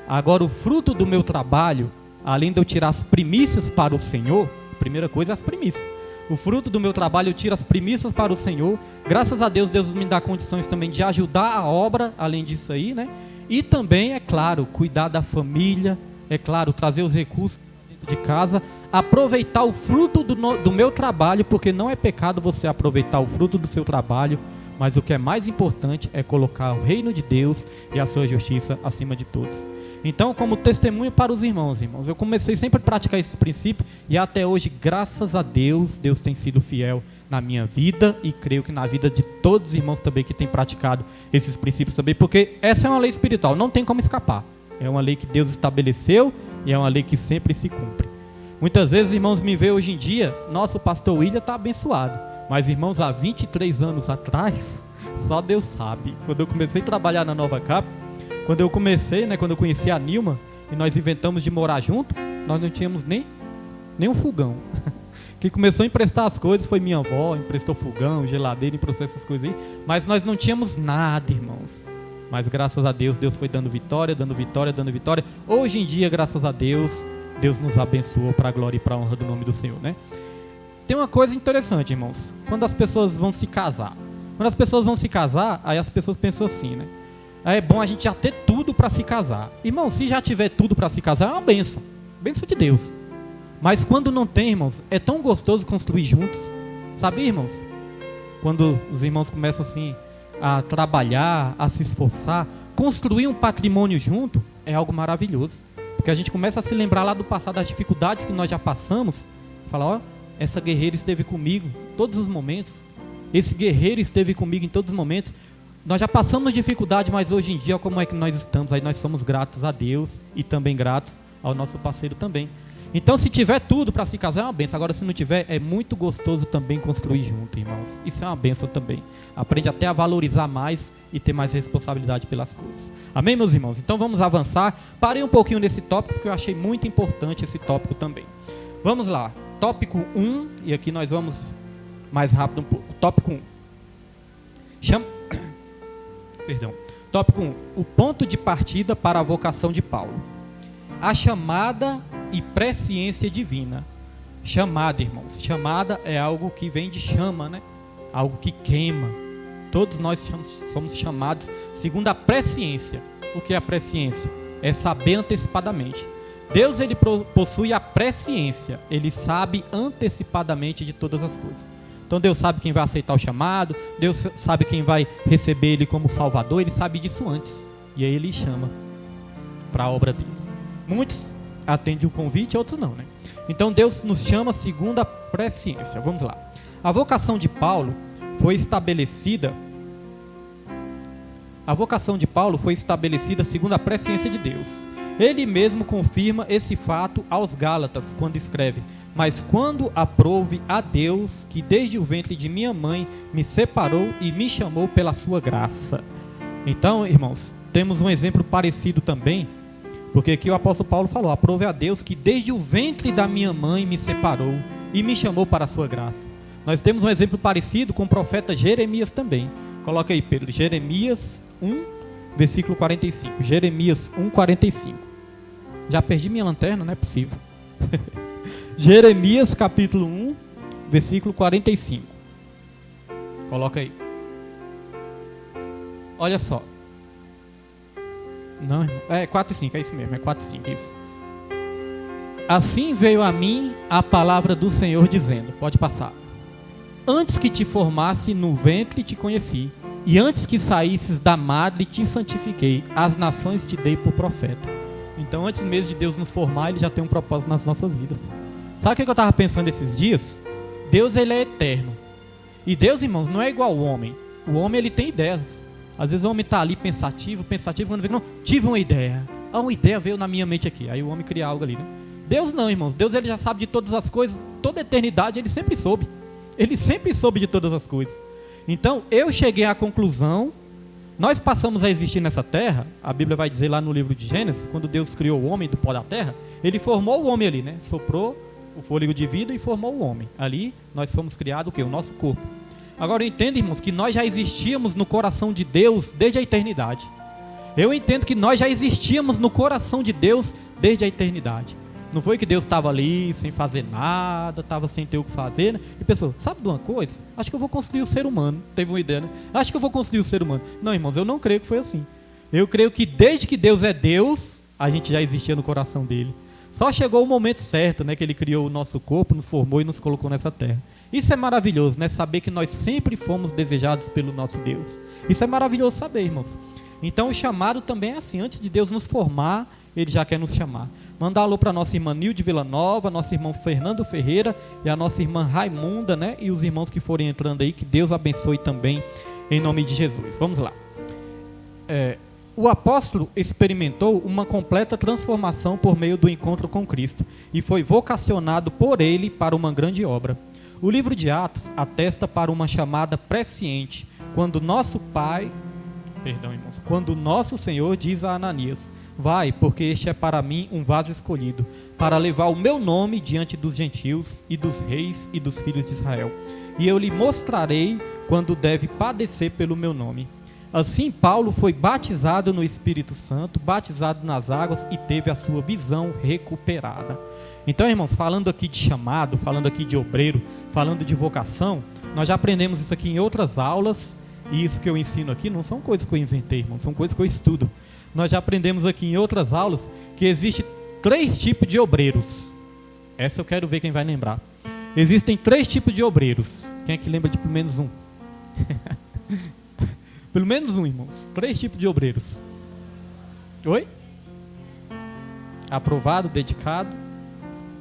Agora, o fruto do meu trabalho, além de eu tirar as primícias para o Senhor, a primeira coisa é as primícias. O fruto do meu trabalho, eu tiro as primícias para o Senhor. Graças a Deus, Deus me dá condições também de ajudar a obra, além disso aí, né? E também, é claro, cuidar da família, é claro, trazer os recursos dentro de casa, aproveitar o fruto do meu trabalho, porque não é pecado você aproveitar o fruto do seu trabalho, mas o que é mais importante é colocar o reino de Deus e a sua justiça acima de todos. Então, como testemunho para os irmãos, eu comecei sempre a praticar esse princípio e até hoje, graças a Deus, Deus tem sido fiel na minha vida e creio que na vida de todos os irmãos também que têm praticado esses princípios também, porque essa é uma lei espiritual, não tem como escapar. É uma lei que Deus estabeleceu e é uma lei que sempre se cumpre. Muitas vezes, irmãos, me veem hoje em dia, nosso pastor William está abençoado, mas irmãos, há 23 anos atrás, só Deus sabe. Quando eu comecei a trabalhar na Nova Cap, quando eu conheci a Nilma e nós inventamos de morar junto, nós não tínhamos nem um fogão. Quem começou a emprestar as coisas foi minha avó, emprestou fogão, geladeira, emprestou essas coisas aí, mas nós não tínhamos nada, irmãos. Mas graças a Deus, Deus foi dando vitória, dando vitória, dando vitória. Hoje em dia, graças a Deus, Deus nos abençoou para a glória e para a honra do nome do Senhor, né? Tem uma coisa interessante, irmãos, quando as pessoas vão se casar. Quando as pessoas vão se casar, aí as pessoas pensam assim, né? É bom a gente já ter tudo para se casar. Irmão, se já tiver tudo para se casar, é uma bênção. Bênção de Deus. Mas quando não tem, irmãos, é tão gostoso construir juntos. Sabe, irmãos? Quando os irmãos começam assim a trabalhar, a se esforçar, construir um patrimônio junto, é algo maravilhoso. Porque a gente começa a se lembrar lá do passado, das dificuldades que nós já passamos. Fala, ó, essa guerreira esteve comigo em todos os momentos. Esse guerreiro esteve comigo em todos os momentos. Nós já passamos dificuldade, mas hoje em dia, como é que nós estamos? Aí nós somos gratos a Deus e também gratos ao nosso parceiro também. Então, se tiver tudo para se casar, é uma bênção. Agora, se não tiver, é muito gostoso também construir junto, irmãos. Isso é uma bênção também. Aprende até a valorizar mais e ter mais responsabilidade pelas coisas. Amém, meus irmãos? Então, vamos avançar. Parei um pouquinho nesse tópico, porque eu achei muito importante esse tópico também. Vamos lá. Tópico 1, e aqui nós vamos mais rápido um pouco. Tópico 1. Tópico 1. O ponto de partida para a vocação de Paulo. A chamada e presciência divina. Chamada, irmãos. Chamada é algo que vem de chama, né? Algo que queima. Todos nós somos chamados segundo a presciência. O que é a presciência? É saber antecipadamente. Deus, ele possui a presciência. Ele sabe antecipadamente de todas as coisas. Então Deus sabe quem vai aceitar o chamado, Deus sabe quem vai receber ele como Salvador, ele sabe disso antes. E aí ele chama para a obra dele. Muitos atendem o convite, outros não, né? Então Deus nos chama segundo a presciência. Vamos lá. A vocação de Paulo foi estabelecida segundo a presciência de Deus. Ele mesmo confirma esse fato aos Gálatas quando escreve: mas quando aprouve a Deus, que desde o ventre de minha mãe me separou e me chamou pela sua graça. Então, irmãos, temos um exemplo parecido também, porque aqui o apóstolo Paulo falou: aprove a Deus, que desde o ventre da minha mãe me separou e me chamou para a sua graça. Nós temos um exemplo parecido com o profeta Jeremias também. Coloca aí, Pedro, Jeremias 1, versículo 45. Jeremias 1, 45. Já perdi minha lanterna, não é possível. Jeremias capítulo 1, versículo 45. Coloca aí. Olha só. Não, irmão. 4 e 5, é isso mesmo, é 4 e 5, isso. Assim veio a mim a palavra do Senhor dizendo, pode passar. Antes que te formasse no ventre te conheci, e antes que saísses da madre te santifiquei, as nações te dei por profeta. Então antes mesmo de Deus nos formar, Ele já tem um propósito nas nossas vidas. Sabe o que eu estava pensando esses dias? Deus, Ele é eterno. E Deus, irmãos, não é igual ao homem. O homem, ele tem ideias. Às vezes o homem está ali pensativo, quando vê, não, tive uma ideia. Uma ideia veio na minha mente aqui. Aí o homem cria algo ali, né? Deus não, irmãos. Deus, Ele já sabe de todas as coisas. Toda a eternidade, Ele sempre soube. Ele sempre soube de todas as coisas. Então, eu cheguei à conclusão, nós passamos a existir nessa terra, a Bíblia vai dizer lá no livro de Gênesis, quando Deus criou o homem do pó da terra, Ele formou o homem ali, né? Soprou o fôlego de vida e formou o homem. Ali, nós fomos criados o quê? O nosso corpo. Agora, eu entendo, irmãos, que nós já existíamos no coração de Deus desde a eternidade. Eu entendo que nós já existíamos no coração de Deus desde a eternidade. Não foi que Deus estava ali sem fazer nada, estava sem ter o que fazer, né? E pensou, sabe de uma coisa? Acho que eu vou construir o ser humano. Teve uma ideia, né? Acho que eu vou construir o ser humano. Não, irmãos, eu não creio que foi assim. Eu creio que desde que Deus é Deus, a gente já existia no coração dele. Só chegou o momento certo, né? Que ele criou o nosso corpo, nos formou e nos colocou nessa terra. Isso é maravilhoso, né? Saber que nós sempre fomos desejados pelo nosso Deus. Isso é maravilhoso saber, irmãos. Então o chamado também é assim. Antes de Deus nos formar, Ele já quer nos chamar. Mandar alô para a nossa irmã Nilde Villanova, nosso irmão Fernando Ferreira e a nossa irmã Raimunda, né? E os irmãos que forem entrando aí, que Deus abençoe também, em nome de Jesus. Vamos lá. O apóstolo experimentou uma completa transformação por meio do encontro com Cristo e foi vocacionado por Ele para uma grande obra. O livro de Atos atesta para uma chamada presciente, quando nosso Senhor diz a Ananias: vai, porque este é para mim um vaso escolhido, para levar o meu nome diante dos gentios e dos reis e dos filhos de Israel. E eu lhe mostrarei quando deve padecer pelo meu nome. Assim Paulo foi batizado no Espírito Santo, batizado nas águas e teve a sua visão recuperada. Então, irmãos, falando aqui de chamado, falando aqui de obreiro, falando de vocação, nós já aprendemos isso aqui em outras aulas, e isso que eu ensino aqui não são coisas que eu inventei, irmãos, são coisas que eu estudo. Nós já aprendemos aqui em outras aulas que existe 3 tipos de obreiros. Essa eu quero ver quem vai lembrar. Existem 3 tipos de obreiros. Quem é que lembra de pelo menos um? Pelo menos um, irmãos. 3 tipos de obreiros. Oi? Aprovado, dedicado.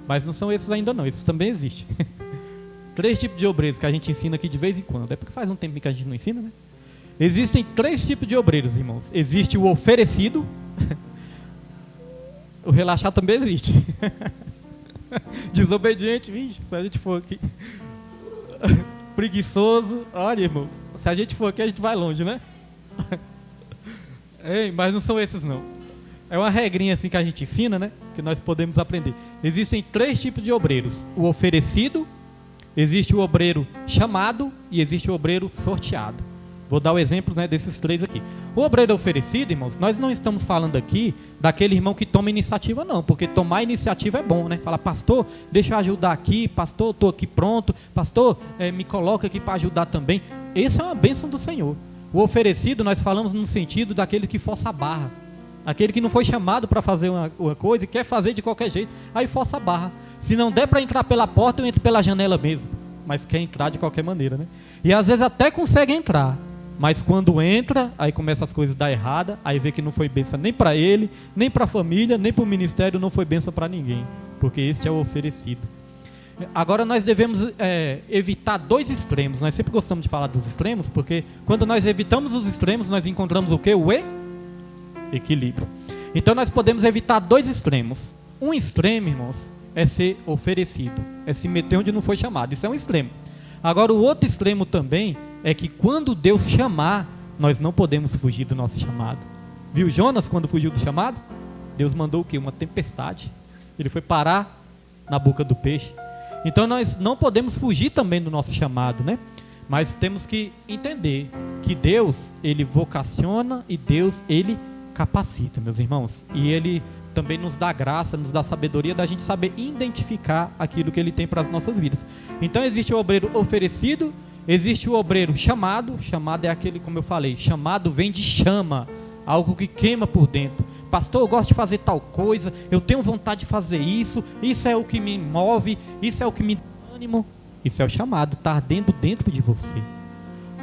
Mas não são esses ainda não, esses também existem. 3 tipos de obreiros que a gente ensina aqui de vez em quando. É porque faz um tempo que a gente não ensina, né? Existem 3 tipos de obreiros, irmãos. Existe o oferecido. O relaxado também existe. Desobediente, vixe, se a gente for aqui. Preguiçoso. Olha, irmãos, se a gente for aqui, a gente vai longe, né? Ei, mas não são esses, não. É uma regrinha assim que a gente ensina, né? Que nós podemos aprender. Existem 3 tipos de obreiros. O oferecido, existe o obreiro chamado e existe o obreiro sorteado. Vou dar o exemplo, né, desses 3 aqui. O obreiro oferecido, irmãos, nós não estamos falando aqui daquele irmão que toma iniciativa, não. Porque tomar iniciativa é bom, né? Fala, pastor, deixa eu ajudar aqui. Pastor, estou aqui pronto. Pastor, me coloca aqui para ajudar também. Essa é uma bênção do Senhor. O oferecido, nós falamos no sentido daquele que força a barra. Aquele que não foi chamado para fazer uma coisa e quer fazer de qualquer jeito, aí força a barra. Se não der para entrar pela porta, eu entro pela janela mesmo. Mas quer entrar de qualquer maneira, né? E às vezes até consegue entrar. Mas quando entra, aí começa as coisas a dar errada, aí vê que não foi bênção nem para ele, nem para a família, nem para o ministério, não foi bênção para ninguém. Porque este é o oferecido. Agora nós devemos evitar 2 extremos. Nós sempre gostamos de falar dos extremos, porque quando nós evitamos os extremos, nós encontramos o quê? O equilíbrio. Então nós podemos evitar 2 extremos. Um extremo, irmãos, é ser oferecido, é se meter onde não foi chamado. Isso é um extremo. Agora o outro extremo também é que quando Deus chamar, nós não podemos fugir do nosso chamado. Viu Jonas quando fugiu do chamado? Deus mandou o quê? Uma tempestade. Ele foi parar na boca do peixe. Então nós não podemos fugir também do nosso chamado, né? Mas temos que entender que Deus, Ele vocaciona e Deus, Ele capacita, meus irmãos. E Ele também nos dá graça, nos dá sabedoria da gente saber identificar aquilo que Ele tem para as nossas vidas. Então existe o obreiro oferecido, existe o obreiro chamado. Chamado é aquele, como eu falei, chamado vem de chama, algo que queima por dentro. Pastor, eu gosto de fazer tal coisa, eu tenho vontade de fazer isso, isso é o que me move, isso é o que me dá ânimo. Isso é o chamado, está ardendo dentro de você.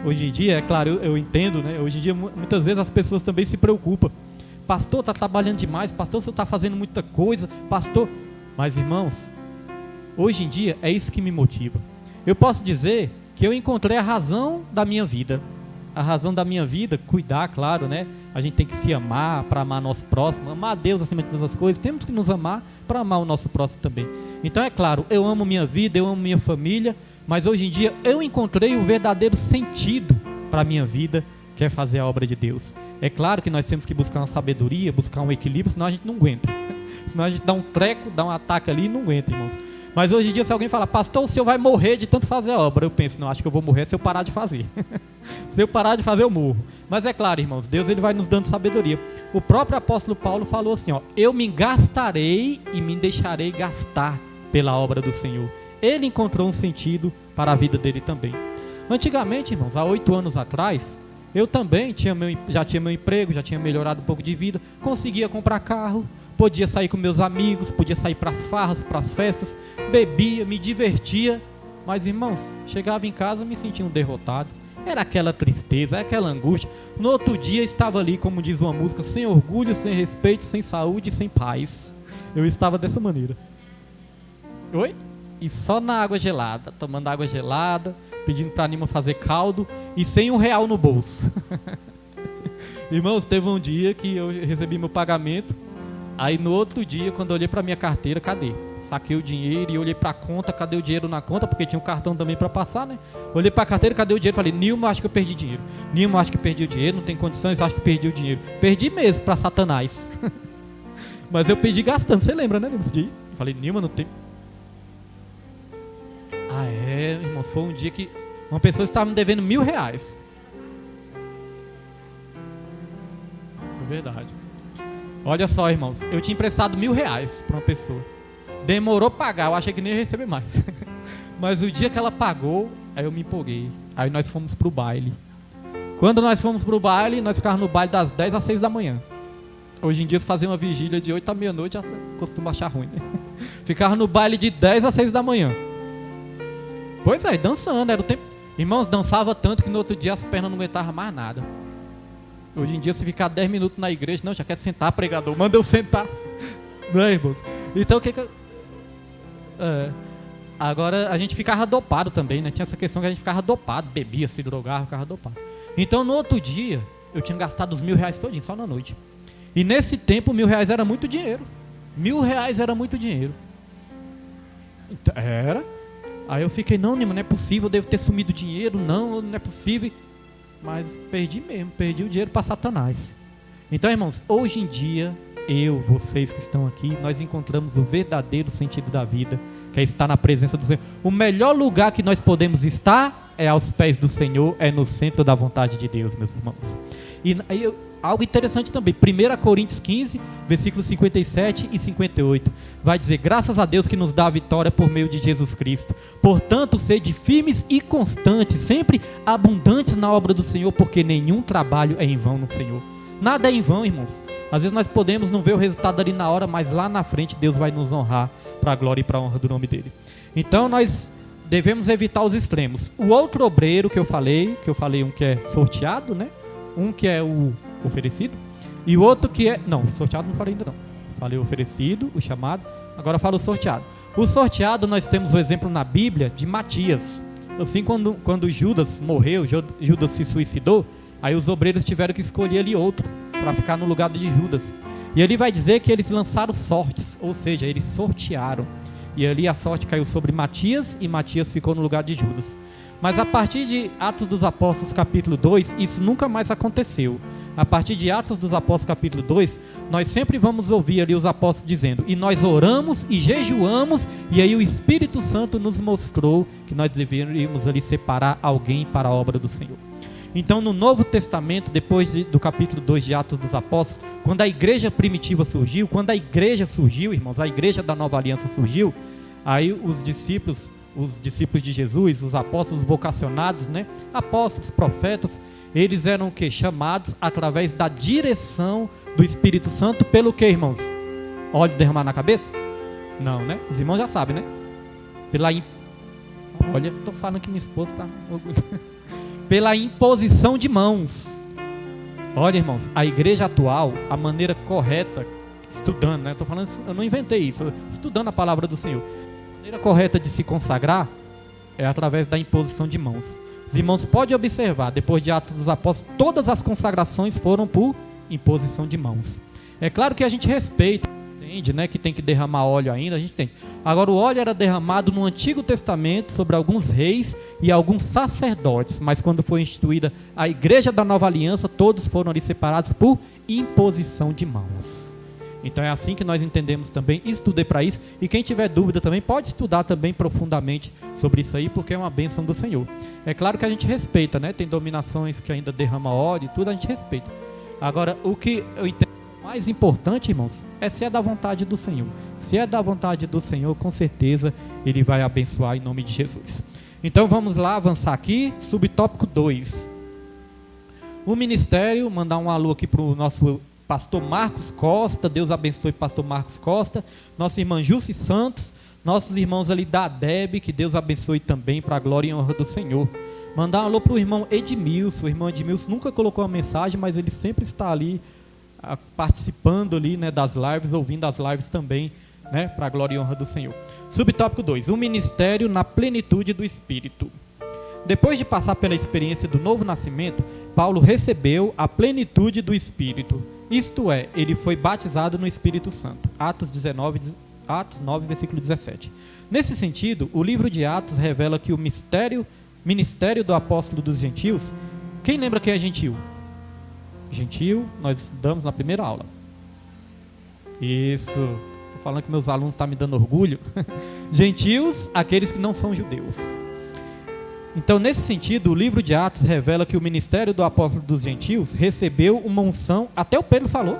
Hoje em dia, é claro, eu entendo, né? Hoje em dia muitas vezes as pessoas também se preocupam. Pastor, está trabalhando demais, pastor, você está fazendo muita coisa, pastor. Mas irmãos, hoje em dia é isso que me motiva. Eu posso dizer que eu encontrei a razão da minha vida. A razão da minha vida, cuidar, claro, né? A gente tem que se amar para amar nosso próximo, amar a Deus acima de todas as coisas. Temos que nos amar para amar o nosso próximo também. Então é claro, eu amo minha vida, eu amo minha família, mas hoje em dia eu encontrei o verdadeiro sentido para a minha vida, que é fazer a obra de Deus. É claro que nós temos que buscar uma sabedoria, buscar um equilíbrio, senão a gente não aguenta. Senão a gente dá um treco, dá um ataque ali e não aguenta, irmãos. Mas hoje em dia, se alguém falar, pastor, o senhor vai morrer de tanto fazer a obra, eu penso, não, acho que eu vou morrer se eu parar de fazer. Se eu parar de fazer, eu morro. Mas é claro, irmãos, Deus ele vai nos dando sabedoria. O próprio apóstolo Paulo falou assim, ó, eu me gastarei e me deixarei gastar pela obra do Senhor. Ele encontrou um sentido para a vida dele também. Antigamente, irmãos, há 8 anos atrás, eu também já tinha meu emprego, já tinha melhorado um pouco de vida, conseguia comprar carro, podia sair com meus amigos, podia sair para as farras, para as festas, bebia, me divertia, mas irmãos, chegava em casa e me sentia um derrotado, era aquela tristeza, aquela angústia. No outro dia estava ali, como diz uma música, sem orgulho, sem respeito, sem saúde, sem paz. Eu estava dessa maneira. Oi? E só na água gelada, tomando água gelada, pedindo para a Nima fazer caldo e sem R$1 no bolso. Irmãos, teve um dia que eu recebi meu pagamento. Aí no outro dia, quando eu olhei para minha carteira, cadê? Saquei o dinheiro e olhei para a conta, cadê o dinheiro na conta? Porque tinha um cartão também para passar, né? Olhei para a carteira, cadê o dinheiro? Falei, Nilma, acho que eu perdi dinheiro. Nilma, acho que perdi o dinheiro, não tem condições, acho que perdi o dinheiro. Perdi mesmo para Satanás. Mas eu perdi gastando, você lembra, né, nesse dia? Falei, Nilma, não tem... Ah, é, irmão, foi um dia que uma pessoa estava me devendo R$1.000. É verdade. Olha só, irmãos, eu tinha emprestado R$1.000 para uma pessoa. Demorou pagar, eu achei que nem ia receber mais. Mas o dia que ela pagou, aí eu me empolguei. Aí nós fomos pro baile. Quando nós fomos pro baile, nós ficávamos no baile das 10 às 6 da manhã. Hoje em dia, fazer uma vigília de 8 à meia-noite, já costumo achar ruim, né? Ficava no baile de 10 às 6 da manhã. Pois é, dançando, era o tempo. Irmãos, dançava tanto que no outro dia as pernas não aguentavam mais nada. Hoje em dia, se ficar 10 minutos na igreja, não, já quer sentar, pregador, manda eu sentar. Não é, irmãos? Então, o que que... Agora, a gente ficava dopado também, né? Tinha essa questão que a gente ficava dopado, bebia, se drogava, ficava dopado. Então, no outro dia, eu tinha gastado os R$1.000 todinho, só na noite. E nesse tempo, R$1.000 era muito dinheiro. R$1.000 era muito dinheiro. Então, era. Aí eu fiquei, não, Nima, não é possível, eu devo ter sumido dinheiro, não é possível. Mas perdi mesmo, perdi o dinheiro para Satanás. Então, irmãos, hoje em dia, vocês que estão aqui, nós encontramos o verdadeiro sentido da vida, que é estar na presença do Senhor. O melhor lugar que nós podemos estar é aos pés do Senhor, é no centro da vontade de Deus, meus irmãos. E aí, algo interessante também, 1 Coríntios 15, versículos 57 e 58, vai dizer, graças a Deus que nos dá a vitória por meio de Jesus Cristo. Portanto, sede firmes e constantes, sempre abundantes na obra do Senhor, porque nenhum trabalho é em vão no Senhor. Nada é em vão, irmãos. Às vezes nós podemos não ver o resultado ali na hora, mas lá na frente Deus vai nos honrar para a glória e para a honra do nome dele. Então nós devemos evitar os extremos. O outro obreiro que eu falei um que é sorteado, né? Um que é o oferecido, e o outro que é... Não, sorteado não falei ainda não. Falei o oferecido, o chamado, agora falo o sorteado. O sorteado, nós temos o exemplo na Bíblia de Matias. Assim, quando Judas morreu, Judas se suicidou, aí os obreiros tiveram que escolher ali outro, para ficar no lugar de Judas. E ele vai dizer que eles lançaram sortes, ou seja, eles sortearam. E ali a sorte caiu sobre Matias, e Matias ficou no lugar de Judas. Mas a partir de Atos dos Apóstolos capítulo 2, isso nunca mais aconteceu. A partir de Atos dos Apóstolos capítulo 2, nós sempre vamos ouvir ali os apóstolos dizendo, e nós oramos e jejuamos, e aí o Espírito Santo nos mostrou que nós deveríamos ali separar alguém para a obra do Senhor. Então, no Novo Testamento, depois do capítulo 2 de Atos dos Apóstolos, quando a igreja primitiva surgiu, quando a igreja surgiu, irmãos, a igreja da Nova Aliança surgiu, aí os discípulos de Jesus, os apóstolos vocacionados, né? Apóstolos, profetas, eles eram o quê? Chamados através da direção do Espírito Santo pelo quê, irmãos? Óleo derramar na cabeça? Não, né? Os irmãos já sabem, né? Olha, estou falando que minha esposa está pela imposição de mãos. Olha, irmãos, a igreja atual, a maneira correta, estudando, né? Estou falando, eu não inventei isso, estudando a palavra do Senhor. A maneira correta de se consagrar é através da imposição de mãos. Os irmãos podem observar, depois de Atos dos Apóstolos, todas as consagrações foram por imposição de mãos. É claro que a gente respeita, entende, né, que tem que derramar óleo ainda, a gente tem. Agora, o óleo era derramado no Antigo Testamento sobre alguns reis e alguns sacerdotes, mas quando foi instituída a Igreja da Nova Aliança, todos foram ali separados por imposição de mãos. Então é assim que nós entendemos também, estudei para isso, e quem tiver dúvida também pode estudar também profundamente sobre isso aí, porque é uma bênção do Senhor. É claro que a gente respeita, né? Tem dominações que ainda derrama óleo e tudo, a gente respeita. Agora, o que eu entendo mais importante, irmãos, é se é da vontade do Senhor. Se é da vontade do Senhor, com certeza Ele vai abençoar em nome de Jesus. Então vamos lá avançar aqui, subtópico 2. O ministério, mandar um alô aqui para o nosso pastor Marcos Costa, Deus abençoe pastor Marcos Costa, nossa irmã Jussi Santos, nossos irmãos ali da ADEB, que Deus abençoe também para a glória e honra do Senhor. Mandar um alô para o irmão Edmilson. O irmão Edmilson nunca colocou uma mensagem, mas ele sempre está ali participando ali, né, das lives, ouvindo as lives também, né, para a glória e honra do Senhor. Subtópico 2, o ministério na plenitude do Espírito. Depois de passar pela experiência do novo nascimento, Paulo recebeu a plenitude do Espírito. Isto é, ele foi batizado no Espírito Santo. Atos 9, versículo 17. Nesse sentido, o livro de Atos revela que o ministério do apóstolo dos gentios. Quem lembra quem é gentil? Gentil, nós estudamos na primeira aula. Isso, estou falando que meus alunos estão me dando orgulho. Gentios, aqueles que não são judeus. Então, nesse sentido, o livro de Atos revela que o ministério do apóstolo dos gentios recebeu uma unção, até o Pedro falou,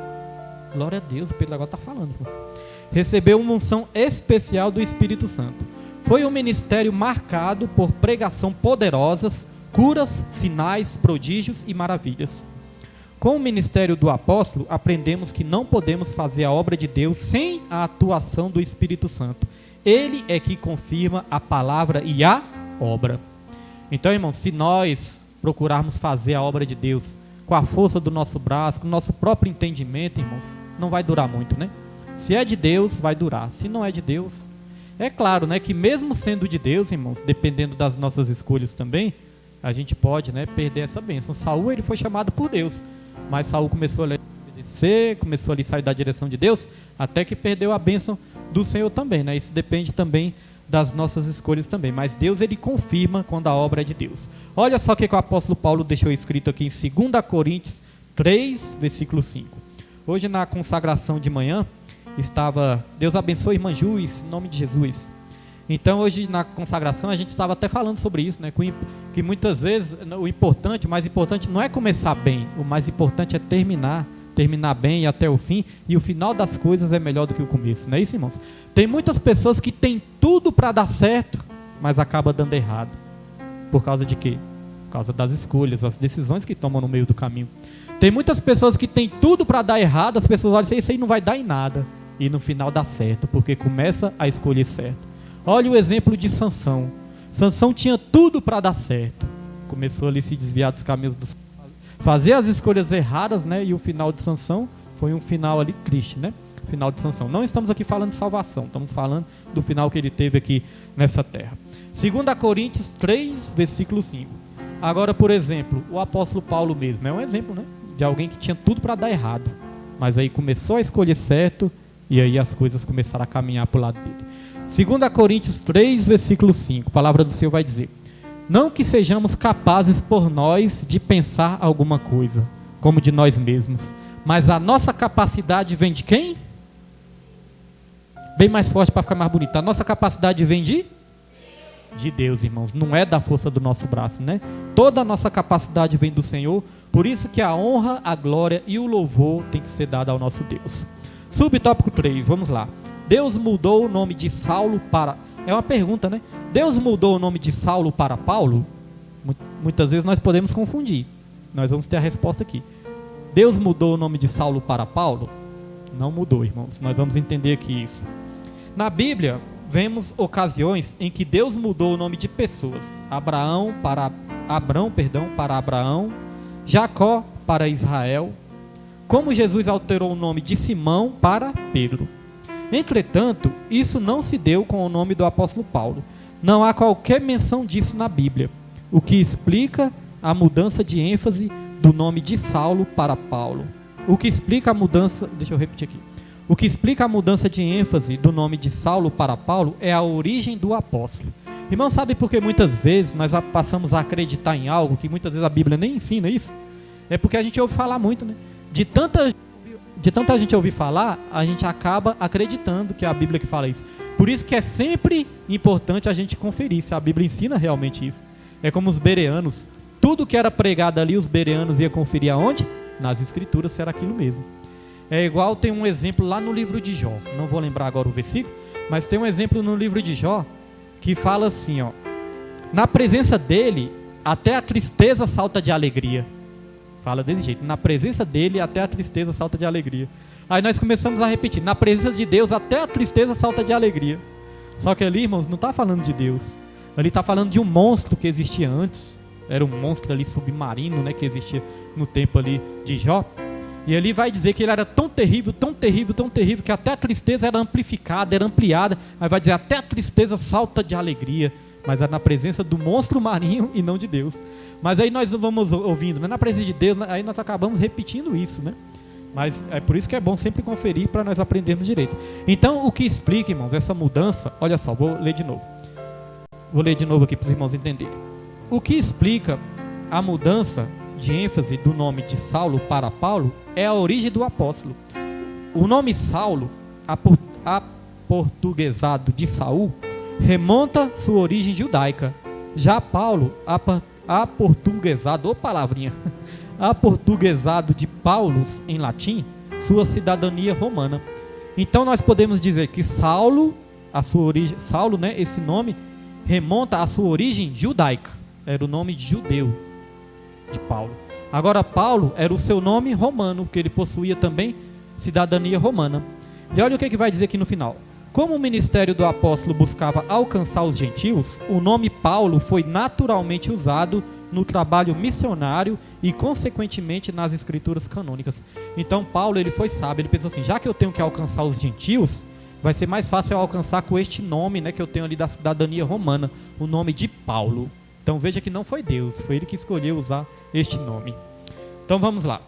glória a Deus, o Pedro agora está falando, recebeu uma unção especial do Espírito Santo. Foi um ministério marcado por pregação poderosas, curas, sinais, prodígios e maravilhas. Com o ministério do apóstolo, aprendemos que não podemos fazer a obra de Deus sem a atuação do Espírito Santo. Ele é que confirma a palavra e a obra. Então, irmãos, se nós procurarmos fazer a obra de Deus com a força do nosso braço, com o nosso próprio entendimento, irmãos, não vai durar muito, né? Se é de Deus, vai durar. Se não é de Deus, é claro, né, que mesmo sendo de Deus, irmãos, dependendo das nossas escolhas também, a gente pode, né, perder essa bênção. Saul, ele foi chamado por Deus, mas Saul começou a obedecer, começou a sair da direção de Deus, até que perdeu a bênção do Senhor também, né? Isso depende também das nossas escolhas também, mas Deus, ele confirma quando a obra é de Deus. Olha só o que o apóstolo Paulo deixou escrito aqui em 2 Coríntios 3, versículo 5. Hoje na consagração de manhã, estava, Deus abençoe a irmã Juiz, em nome de Jesus. Então hoje na consagração a gente estava até falando sobre isso, né, que muitas vezes o mais importante não é começar bem, o mais importante é terminar bem e até o fim, e o final das coisas é melhor do que o começo, não é isso, irmãos? Tem muitas pessoas que têm tudo para dar certo, mas acaba dando errado. Por causa de quê? Por causa das escolhas, das decisões que tomam no meio do caminho. Tem muitas pessoas que têm tudo para dar errado, as pessoas olham e dizem, isso aí não vai dar em nada, e no final dá certo, porque começa a escolher certo. Olha o exemplo de Sansão. Sansão tinha tudo para dar certo, começou ali a se desviar dos caminhos dos fazer as escolhas erradas, né? E o final de Sansão foi um final ali triste, né? Final de Sansão. Não estamos aqui falando de salvação, estamos falando do final que ele teve aqui nessa terra. 2 Coríntios 3, versículo 5. Agora, por exemplo, o apóstolo Paulo mesmo, é um exemplo, né? De alguém que tinha tudo para dar errado, mas aí começou a escolher certo, e aí as coisas começaram a caminhar para o lado dele. 2 Coríntios 3, versículo 5, a palavra do Senhor vai dizer: não que sejamos capazes por nós de pensar alguma coisa, como de nós mesmos, mas a nossa capacidade vem de quem? Bem mais forte para ficar mais bonito. A nossa capacidade vem de? De Deus, irmãos, não é da força do nosso braço, né? Toda a nossa capacidade vem do Senhor, por isso que a honra, a glória e o louvor tem que ser dado ao nosso Deus. Subtópico 3, vamos lá. Deus mudou o nome de Saulo para... É uma pergunta, né? Deus mudou o nome de Saulo para Paulo? Muitas vezes nós podemos confundir. Nós vamos ter a resposta aqui. Deus mudou o nome de Saulo para Paulo? Não mudou, irmãos. Nós vamos entender aqui isso. Na Bíblia, vemos ocasiões em que Deus mudou o nome de pessoas. Abrão para Abraão, Jacó para Israel, como Jesus alterou o nome de Simão para Pedro. Entretanto, isso não se deu com o nome do apóstolo Paulo. Não há qualquer menção disso na Bíblia, o que explica a mudança de ênfase do nome de Saulo para Paulo. O que explica a mudança, deixa eu repetir aqui. O que explica a mudança de ênfase do nome de Saulo para Paulo é a origem do apóstolo. Irmão, sabe por que muitas vezes nós passamos a acreditar em algo que muitas vezes a Bíblia nem ensina isso? É porque a gente ouve falar muito, né? De tanta gente ouvir falar, a gente acaba acreditando que é a Bíblia que fala isso. Por isso que é sempre importante a gente conferir se a Bíblia ensina realmente isso. É como os bereanos. Tudo que era pregado ali, os bereanos iam conferir aonde? Nas escrituras, se era aquilo mesmo. É igual, tem um exemplo lá no livro de Jó. Não vou lembrar agora o versículo, mas tem um exemplo no livro de Jó que fala assim, ó: na presença dele, até a tristeza salta de alegria. Fala desse jeito: na presença dele, até a tristeza salta de alegria. Aí nós começamos a repetir: na presença de Deus, até a tristeza salta de alegria. Só que ali, irmãos, não está falando de Deus. Ali está falando de um monstro que existia antes. Era um monstro ali submarino, né, que existia no tempo ali de Jó. E ali vai dizer que ele era tão terrível, tão terrível, tão terrível, que até a tristeza era amplificada, era ampliada. Aí vai dizer: até a tristeza salta de alegria. Mas é na presença do monstro marinho e não de Deus. Mas aí nós vamos ouvindo, né? Na presença de Deus, aí nós acabamos repetindo isso, né? Mas é por isso que é bom sempre conferir para nós aprendermos direito. Então, o que explica, irmãos, essa mudança, olha só, vou ler de novo. Vou ler de novo aqui para os irmãos entenderem. O que explica a mudança de ênfase do nome de Saulo para Paulo é a origem do apóstolo. O nome Saulo, aportuguesado de Saul, remonta sua origem judaica. Já Paulo, aportuguesado, ou palavrinha, aportuguesado de Paulus em latim, sua cidadania romana. Então nós podemos dizer que Saulo, a sua origem, Saulo, né, esse nome remonta à sua origem judaica. Era o nome de judeu de Paulo. Agora Paulo era o seu nome romano, que ele possuía também cidadania romana. E olha o que vai dizer aqui no final. Como o ministério do apóstolo buscava alcançar os gentios, o nome Paulo foi naturalmente usado no trabalho missionário e consequentemente nas escrituras canônicas. Então Paulo, ele foi sábio, ele pensou assim: já que eu tenho que alcançar os gentios, vai ser mais fácil eu alcançar com este nome, né, que eu tenho ali da cidadania romana, o nome de Paulo. Então veja que não foi Deus, foi ele que escolheu usar este nome. Então vamos lá.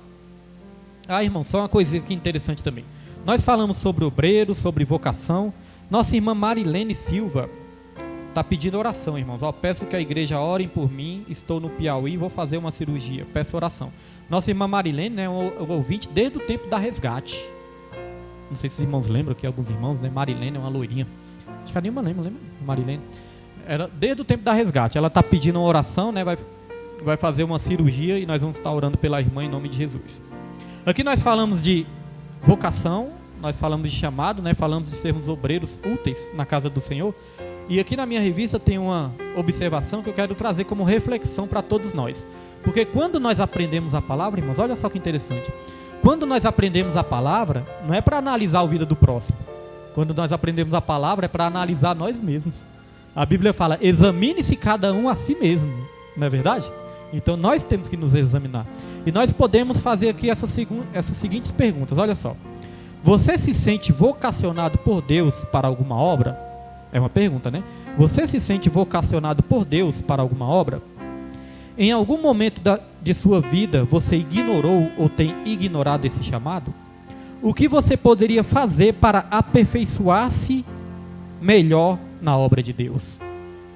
Irmão, só uma coisa aqui interessante também. Nós falamos sobre obreiro, sobre vocação. Nossa irmã Marilene Silva está pedindo oração, irmãos. Peço que a igreja orem por mim. Estou no Piauí, vou fazer uma cirurgia. Peço oração. Nossa irmã Marilene, né, é um ouvinte desde o tempo da Resgate. Não sei se os irmãos lembram, que alguns irmãos, né? Marilene é uma loirinha. Acho que a nenhuma lembra Marilene. Era desde o tempo da Resgate. Ela está pedindo uma oração, né? Vai fazer uma cirurgia e nós vamos estar orando pela irmã em nome de Jesus. Aqui nós falamos de vocação, nós falamos de chamado, né? Falamos de sermos obreiros úteis na casa do Senhor. E aqui na minha revista tem uma observação que eu quero trazer como reflexão para todos nós. Porque quando nós aprendemos a palavra, irmãos, olha só que interessante. Quando nós aprendemos a palavra, não é para analisar a vida do próximo. Quando nós aprendemos a palavra, é para analisar nós mesmos. A Bíblia fala: examine-se cada um a si mesmo. Não é verdade? Então nós temos que nos examinar. E nós podemos fazer aqui essas seguintes perguntas. Olha só. Você se sente vocacionado por Deus para alguma obra? É uma pergunta, né? Você se sente vocacionado por Deus para alguma obra? Em algum momento de sua vida você ignorou ou tem ignorado esse chamado? O que você poderia fazer para aperfeiçoar-se melhor na obra de Deus?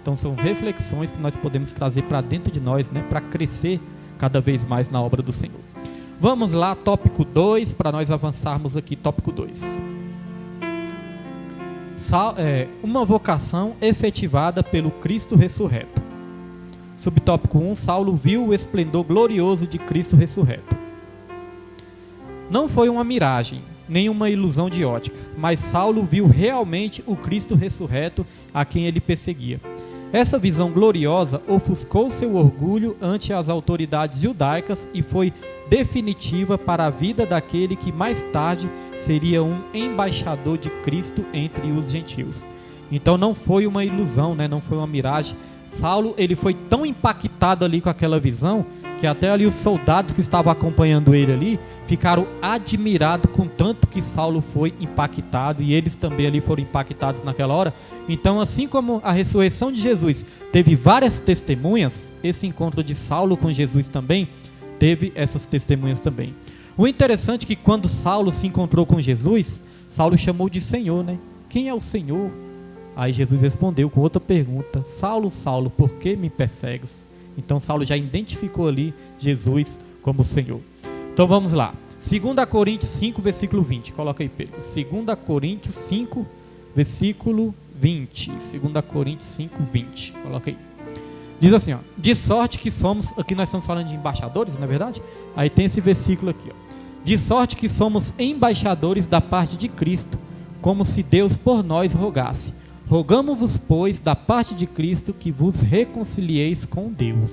Então são reflexões que nós podemos trazer para dentro de nós, né, para crescer cada vez mais na obra do Senhor. Vamos lá, tópico 2, para nós avançarmos aqui, tópico 2. uma vocação efetivada pelo Cristo ressurreto. Subtópico 1, Saulo viu o esplendor glorioso de Cristo ressurreto. Não foi uma miragem, nem uma ilusão de ótica, mas Saulo viu realmente o Cristo ressurreto a quem ele perseguia. Essa visão gloriosa ofuscou seu orgulho ante as autoridades judaicas e foi definitiva para a vida daquele que mais tarde seria um embaixador de Cristo entre os gentios. Então não foi uma ilusão, né? Não foi uma miragem. Saulo, ele foi tão impactado ali com aquela visão, que até ali os soldados que estavam acompanhando ele ali, ficaram admirados com tanto que Saulo foi impactado, e eles também ali foram impactados naquela hora. Então, assim como a ressurreição de Jesus teve várias testemunhas, esse encontro de Saulo com Jesus também teve essas testemunhas também. O interessante é que quando Saulo se encontrou com Jesus, Saulo chamou de Senhor, né? Quem é o Senhor? Aí Jesus respondeu com outra pergunta: Saulo, Saulo, por que me persegues? Então Saulo já identificou ali Jesus como Senhor. Então vamos lá. 2 Coríntios 5, versículo 20. Coloca aí, Pedro. 2 Coríntios 5, versículo 20. 2 Coríntios 5, 20. Coloca aí. Diz assim, ó: de sorte que somos... Aqui nós estamos falando de embaixadores, não é verdade? Aí tem esse versículo aqui, ó: de sorte que somos embaixadores da parte de Cristo, como se Deus por nós rogasse. Rogamo-vos, pois, da parte de Cristo, que vos reconcilieis com Deus.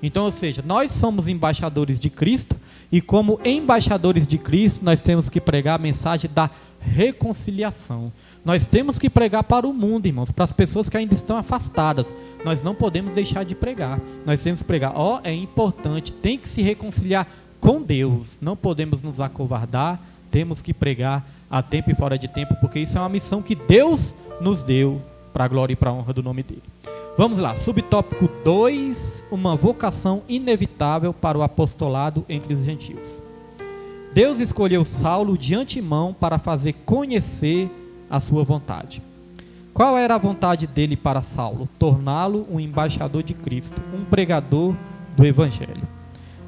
Então, ou seja, nós somos embaixadores de Cristo, e como embaixadores de Cristo, nós temos que pregar a mensagem da reconciliação. Nós temos que pregar para o mundo, irmãos, para as pessoas que ainda estão afastadas. Nós não podemos deixar de pregar. Nós temos que pregar, é importante, tem que se reconciliar com Deus. Não podemos nos acovardar, temos que pregar a tempo e fora de tempo, porque isso é uma missão que Deus nos deu para a glória e para a honra do nome dele. Vamos lá, subtópico 2, uma vocação inevitável para o apostolado entre os gentios. Deus escolheu Saulo de antemão para fazer conhecer a sua vontade. Qual era a vontade dele para Saulo? Torná-lo um embaixador de Cristo, um pregador do Evangelho.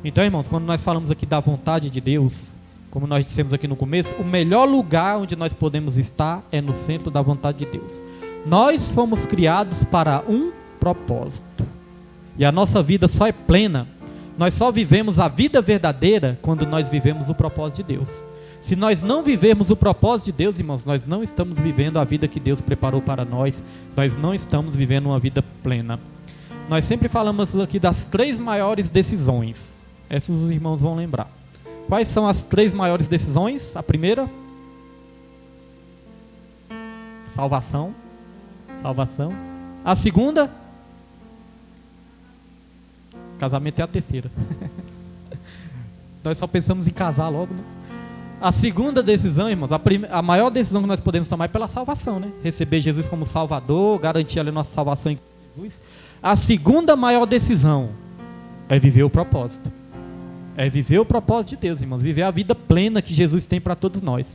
Então, irmãos, quando nós falamos aqui da vontade de Deus, como nós dissemos aqui no começo, o melhor lugar onde nós podemos estar é no centro da vontade de Deus. Nós fomos criados para um propósito. E a nossa vida só é plena. Nós só vivemos a vida verdadeira quando nós vivemos o propósito de Deus. Se nós não vivermos o propósito de Deus, irmãos, nós não estamos vivendo a vida que Deus preparou para nós. Nós não estamos vivendo uma vida plena. Nós sempre falamos aqui das 3 maiores decisões. Essas os irmãos vão lembrar. Quais são as 3 maiores decisões? A primeira? Salvação. Salvação. A segunda? Casamento é a terceira. Nós só pensamos em casar logo, né? A segunda decisão, irmãos, a maior decisão que nós podemos tomar é pela salvação, né? Receber Jesus como Salvador, garantir a nossa salvação em Jesus. A segunda maior decisão é viver o propósito. É viver o propósito de Deus, irmãos. Viver a vida plena que Jesus tem para todos nós.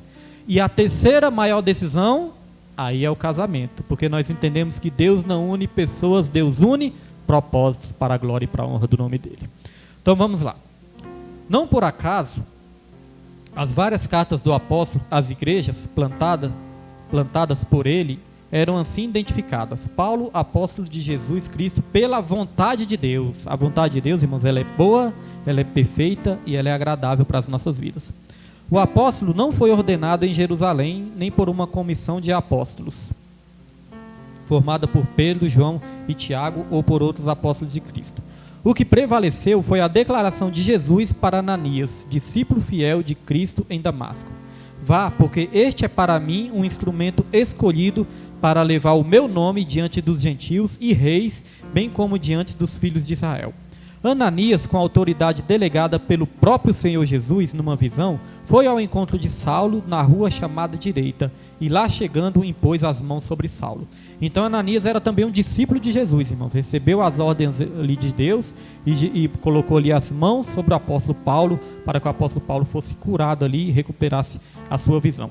E a terceira maior decisão, aí é o casamento. Porque nós entendemos que Deus não une pessoas, Deus une propósitos para a glória e para a honra do nome dele. Então vamos lá. Não por acaso, as várias cartas do apóstolo às igrejas plantadas por ele eram assim identificadas: Paulo, apóstolo de Jesus Cristo, pela vontade de Deus. A vontade de Deus, irmãos, ela é boa, ela é perfeita e ela é agradável para as nossas vidas. O apóstolo não foi ordenado em Jerusalém, nem por uma comissão de apóstolos, formada por Pedro, João e Tiago, ou por outros apóstolos de Cristo. O que prevaleceu foi a declaração de Jesus para Ananias, discípulo fiel de Cristo em Damasco: vá, porque este é para mim um instrumento escolhido para levar o meu nome diante dos gentios e reis, bem como diante dos filhos de Israel. Ananias, com a autoridade delegada pelo próprio Senhor Jesus numa visão, foi ao encontro de Saulo na rua chamada Direita, e lá chegando impôs as mãos sobre Saulo. Então Ananias era também um discípulo de Jesus, irmãos. Recebeu as ordens ali de Deus e colocou ali as mãos sobre o apóstolo Paulo, para que o apóstolo Paulo fosse curado ali e recuperasse a sua visão.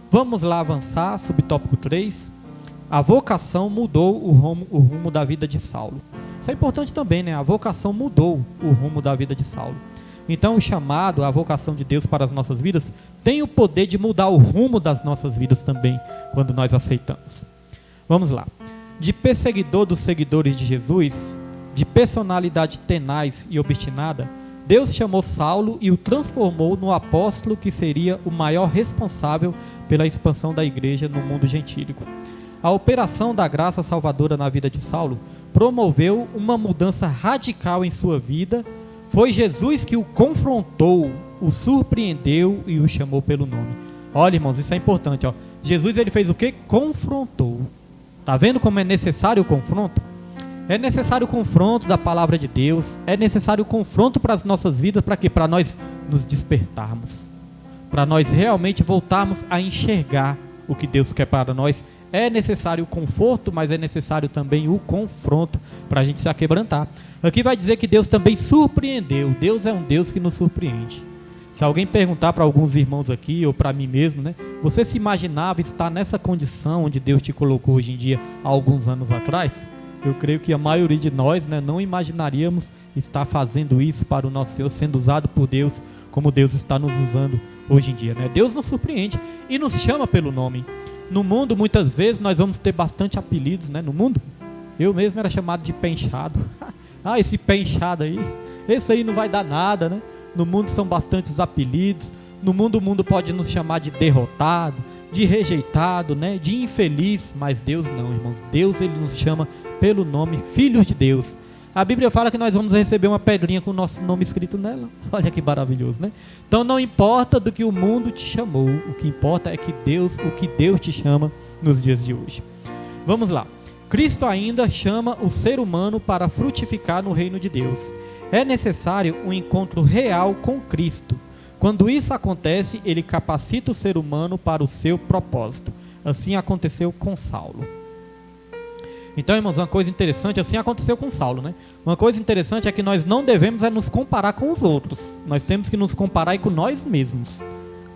Vamos lá avançar, subtópico 3. A vocação mudou o rumo da vida de Saulo. Isso é importante também, né? A vocação mudou o rumo da vida de Saulo. Então o chamado, a vocação de Deus para as nossas vidas tem o poder de mudar o rumo das nossas vidas também, quando nós aceitamos. Vamos lá. De perseguidor dos seguidores de Jesus, de personalidade tenaz e obstinada, Deus chamou Saulo e o transformou no apóstolo que seria o maior responsável pela expansão da igreja no mundo gentílico. A operação da graça salvadora na vida de Saulo promoveu uma mudança radical em sua vida. Foi Jesus que o confrontou, o surpreendeu e o chamou pelo nome. Olha, irmãos, isso é importante. Jesus, ele fez o quê? Confrontou. Está vendo como é necessário o confronto? É necessário o confronto da palavra de Deus. É necessário o confronto para as nossas vidas. Para quê? Para nós nos despertarmos. Para nós realmente voltarmos a enxergar o que Deus quer para nós. É necessário o conforto, mas é necessário também o confronto para a gente se aquebrantar. Aqui vai dizer que Deus também surpreendeu. Deus é um Deus que nos surpreende. Se alguém perguntar para alguns irmãos aqui, ou para mim mesmo, né? Você se imaginava estar nessa condição onde Deus te colocou hoje em dia, há alguns anos atrás? Eu creio que a maioria de nós, né, não imaginaríamos estar fazendo isso para o nosso Senhor, sendo usado por Deus, como Deus está nos usando hoje em dia, né? Deus nos surpreende e nos chama pelo nome. No mundo, muitas vezes, nós vamos ter bastante apelidos, né? No mundo, eu mesmo era chamado de pé inchado. Ah, esse pé inchado aí, esse aí não vai dar nada, né? No mundo são bastantes apelidos. No mundo, o mundo pode nos chamar de derrotado, de rejeitado, né? De infeliz, mas Deus não, irmãos. Deus, ele nos chama pelo nome, filhos de Deus. A Bíblia fala que nós vamos receber uma pedrinha com o nosso nome escrito nela. Olha que maravilhoso, né? Então não importa do que o mundo te chamou, o que importa é que o que Deus te chama nos dias de hoje. Vamos lá. Cristo ainda chama o ser humano para frutificar no reino de Deus. É necessário um encontro real com Cristo. Quando isso acontece, ele capacita o ser humano para o seu propósito. Assim aconteceu com Saulo. Então, irmãos, uma coisa interessante, assim aconteceu com Saulo, né? Uma coisa interessante é que nós não devemos nos comparar com os outros. Nós temos que nos comparar com nós mesmos.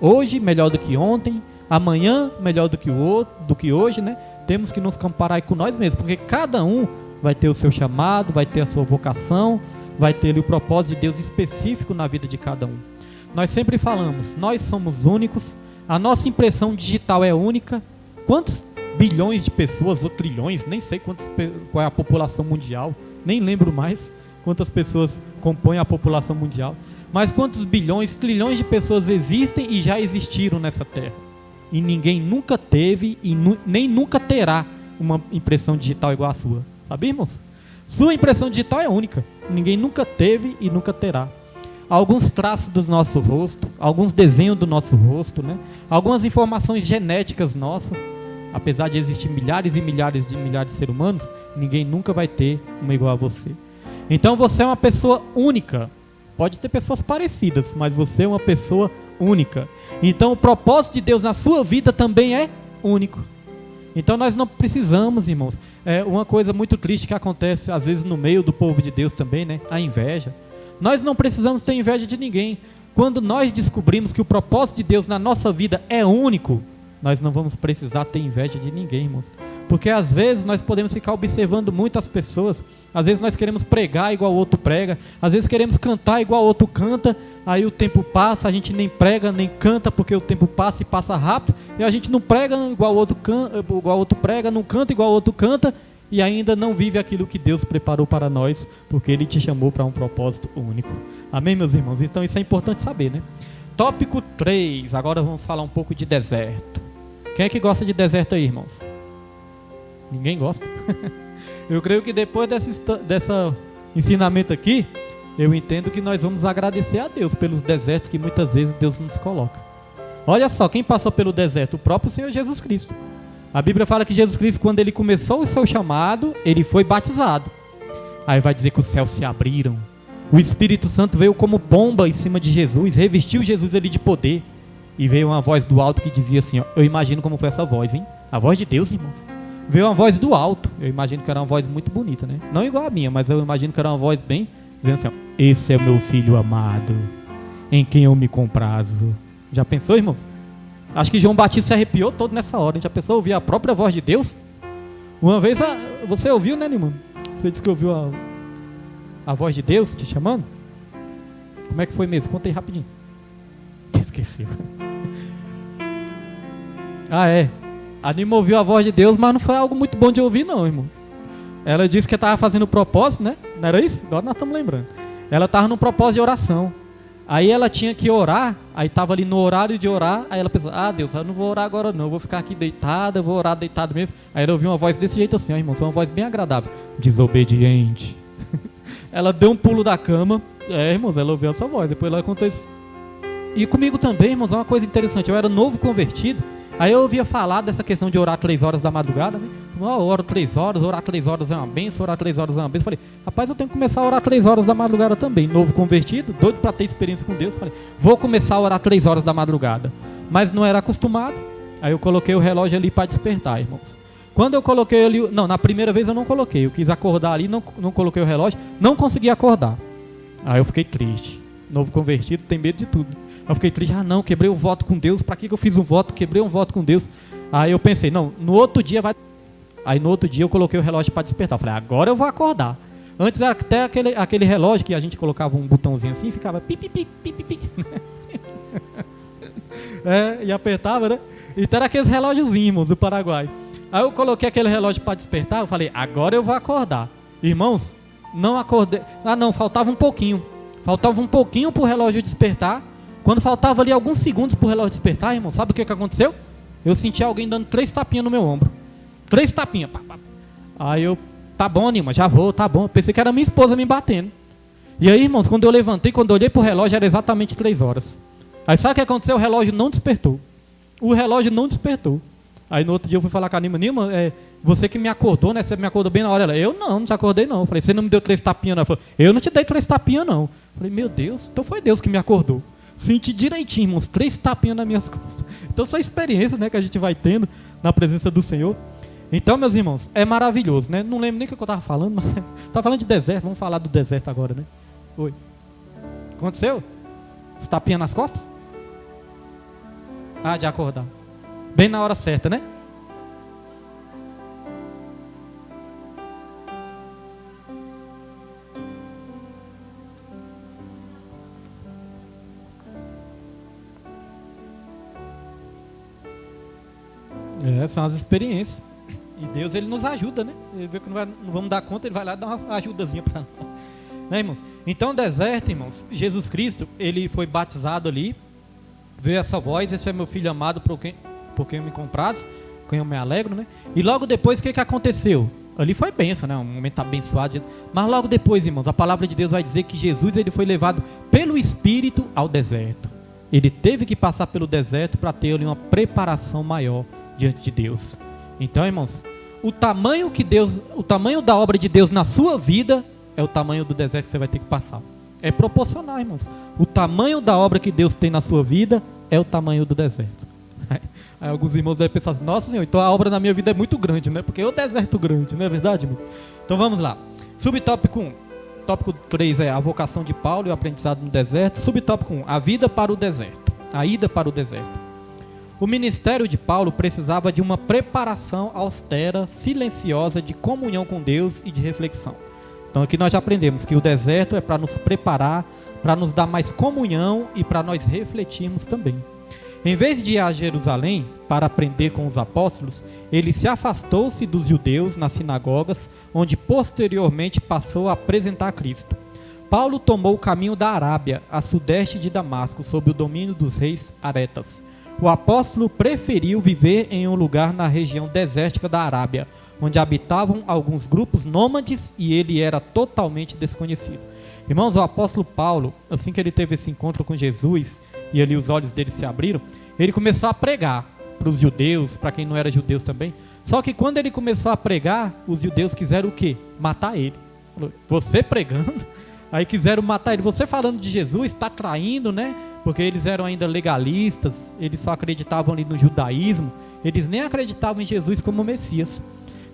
Hoje, melhor do que ontem. Amanhã, melhor do que hoje, né? Temos que nos comparar com nós mesmos, porque cada um vai ter o seu chamado, vai ter a sua vocação, vai ter o propósito de Deus específico na vida de cada um. Nós sempre falamos, nós somos únicos, a nossa impressão digital é única. Quantos bilhões de pessoas, ou trilhões, nem sei qual é a população mundial, nem lembro mais quantas pessoas compõem a população mundial, mas quantos bilhões, trilhões de pessoas existem e já existiram nessa terra. E ninguém nunca teve e nem nunca terá uma impressão digital igual à sua. Sabe, irmãos? Sua impressão digital é única. Ninguém nunca teve e nunca terá. Alguns traços do nosso rosto, alguns desenhos do nosso rosto, né? Algumas informações genéticas nossas. Apesar de existir milhares e milhares de seres humanos, ninguém nunca vai ter uma igual a você. Então você é uma pessoa única. Pode ter pessoas parecidas, mas você é uma pessoa única. Então o propósito de Deus na sua vida também é único. Então nós não precisamos, irmãos. É uma coisa muito triste que acontece às vezes no meio do povo de Deus também, né? A inveja. Nós não precisamos ter inveja de ninguém. Quando nós descobrimos que o propósito de Deus na nossa vida é único, nós não vamos precisar ter inveja de ninguém, irmãos. Porque às vezes nós podemos ficar observando muitas pessoas. Às vezes nós queremos pregar igual o outro prega. Às vezes queremos cantar igual o outro canta. Aí o tempo passa, a gente nem prega, nem canta, porque o tempo passa e passa rápido. E a gente não prega igual o outro prega, não canta igual o outro canta. E ainda não vive aquilo que Deus preparou para nós, porque Ele te chamou para um propósito único. Amém, meus irmãos? Então isso é importante saber, né? Tópico 3. Agora vamos falar um pouco de deserto. Quem é que gosta de deserto aí, irmãos? Ninguém gosta? Eu creio que depois dessa ensinamento aqui, eu entendo que nós vamos agradecer a Deus pelos desertos que muitas vezes Deus nos coloca. Olha só, quem passou pelo deserto? O próprio Senhor Jesus Cristo. A Bíblia fala que Jesus Cristo, quando Ele começou o seu chamado, Ele foi batizado. Aí vai dizer que os céus se abriram. O Espírito Santo veio como pomba em cima de Jesus, revestiu Jesus ali de poder. E veio uma voz do alto que dizia assim, ó, eu imagino como foi essa voz, hein? A voz de Deus, irmãos. Veio uma voz do alto, eu imagino que era uma voz muito bonita, né? Não igual a minha, mas eu imagino que era uma voz bem, dizendo assim, ó, esse é o meu filho amado, em quem eu me comprazo. Já pensou, irmãos? Acho que João Batista se arrepiou todo nessa hora. Já pensou ouvir a própria voz de Deus? Uma vez, você ouviu, né, irmão? Você disse que ouviu a voz de Deus te chamando? Como é que foi mesmo? Conta aí rapidinho. Esqueci. Ah, é. A Nima ouviu a voz de Deus, mas não foi algo muito bom de ouvir não, irmão. Ela disse que estava fazendo propósito, né? Não era isso? Agora nós estamos lembrando. Ela estava num propósito de oração. Aí ela tinha que orar, aí estava ali no horário de orar, aí ela pensou, Deus, eu não vou orar agora não, eu vou ficar aqui deitada, eu vou orar deitado mesmo. Aí ela ouviu uma voz desse jeito assim, irmão, foi uma voz bem agradável, desobediente. Ela deu um pulo da cama, irmãos, ela ouviu essa voz, depois ela contou isso. E comigo também, irmãos, é uma coisa interessante, eu era novo convertido, aí eu ouvia falar dessa questão de orar 3 horas da madrugada, né? Eu oro 3 horas, orar 3 horas é uma benção, orar 3 horas é uma benção. Falei, rapaz, eu tenho que começar a orar 3 horas da madrugada também. Novo convertido, doido para ter experiência com Deus. Falei, vou começar a orar 3 horas da madrugada. Mas não era acostumado, aí eu coloquei o relógio ali para despertar, irmãos. Quando eu coloquei ali, não, na primeira vez eu não coloquei, eu quis acordar ali, não coloquei o relógio, não consegui acordar. Aí eu fiquei triste. Novo convertido tem medo de tudo. Aí eu fiquei triste, não, quebrei o voto com Deus, para que eu fiz um voto? Quebrei um voto com Deus. Aí eu pensei, não, no outro dia vai... Aí no outro dia eu coloquei o relógio para despertar. Eu falei, agora eu vou acordar. Antes até aquele relógio que a gente colocava um botãozinho assim, ficava pi, pi, pi, pi, pi, pi. E apertava, né? Então era aqueles relógiozinhos do Paraguai. Aí eu coloquei aquele relógio para despertar, eu falei, agora eu vou acordar. Irmãos, não acordei. Não, faltava um pouquinho. Faltava um pouquinho pro relógio despertar. Quando faltava ali alguns segundos pro relógio despertar, irmão, sabe o que aconteceu? Eu senti alguém dando 3 tapinhas no meu ombro. 3 tapinhas. Pá, pá. Aí eu, tá bom, Nima, já vou, tá bom. Pensei que era minha esposa me batendo. E aí, irmãos, quando eu levantei, quando eu olhei pro relógio, era exatamente 3 horas. Aí sabe o que aconteceu? O relógio não despertou. O relógio não despertou. Aí no outro dia eu fui falar com a Nima, você que me acordou, né? Você me acordou bem na hora. Ela, eu não te acordei não. Eu falei, você não me deu 3 tapinhas não? Ela falou, eu não te dei 3 tapinhas não. Eu falei, meu Deus, então foi Deus que me acordou. Senti direitinho, irmãos, 3 tapinhas nas minhas costas. Então são experiências, né, que a gente vai tendo na presença do Senhor. Então, meus irmãos, é maravilhoso, né? Não lembro nem o que eu estava falando, mas estava falando de deserto, vamos falar do deserto agora, né? Oi. Aconteceu? Você tapinha nas costas? De acordar. Bem na hora certa, né? São as experiências. E Deus, ele nos ajuda, né? Ele vê que não vamos dar conta, ele vai lá dar uma ajudazinha para nós. Né, irmãos? Então, o deserto, irmãos, Jesus Cristo, ele foi batizado ali, veio essa voz, esse é meu filho amado, por quem eu me comprazo, por quem eu me alegro, né? E logo depois, o que aconteceu? Ali foi bênção, né? Um momento abençoado. Mas logo depois, irmãos, a palavra de Deus vai dizer que Jesus, ele foi levado pelo Espírito ao deserto. Ele teve que passar pelo deserto para ter ali uma preparação maior diante de Deus. Então, irmãos, o tamanho da obra de Deus na sua vida é o tamanho do deserto que você vai ter que passar. É proporcional, irmãos. O tamanho da obra que Deus tem na sua vida é o tamanho do deserto. Aí alguns irmãos vão pensar assim, nossa Senhor, então a obra na minha vida é muito grande, né? Porque é o deserto grande, não é verdade, irmãos? Então vamos lá. Subtópico 1. Tópico 3 é a vocação de Paulo e o aprendizado no deserto. Subtópico 1, a vida para o deserto. A ida para o deserto. O ministério de Paulo precisava de uma preparação austera, silenciosa, de comunhão com Deus e de reflexão. Então aqui nós já aprendemos que o deserto é para nos preparar, para nos dar mais comunhão e para nós refletirmos também. Em vez de ir a Jerusalém para aprender com os apóstolos, ele se afastou-se dos judeus nas sinagogas, onde posteriormente passou a apresentar Cristo. Paulo tomou o caminho da Arábia, a sudeste de Damasco, sob o domínio dos reis Aretas. O apóstolo preferiu viver em um lugar na região desértica da Arábia, onde habitavam alguns grupos nômades e ele era totalmente desconhecido. Irmãos, o apóstolo Paulo, assim que ele teve esse encontro com Jesus, e ali os olhos dele se abriram, ele começou a pregar para os judeus, para quem não era judeu também. Só que quando ele começou a pregar, os judeus quiseram o quê? Matar ele. Você pregando, aí quiseram matar ele. Você falando de Jesus, está traindo, né? Porque eles eram ainda legalistas, eles só acreditavam ali no judaísmo, eles nem acreditavam em Jesus como Messias.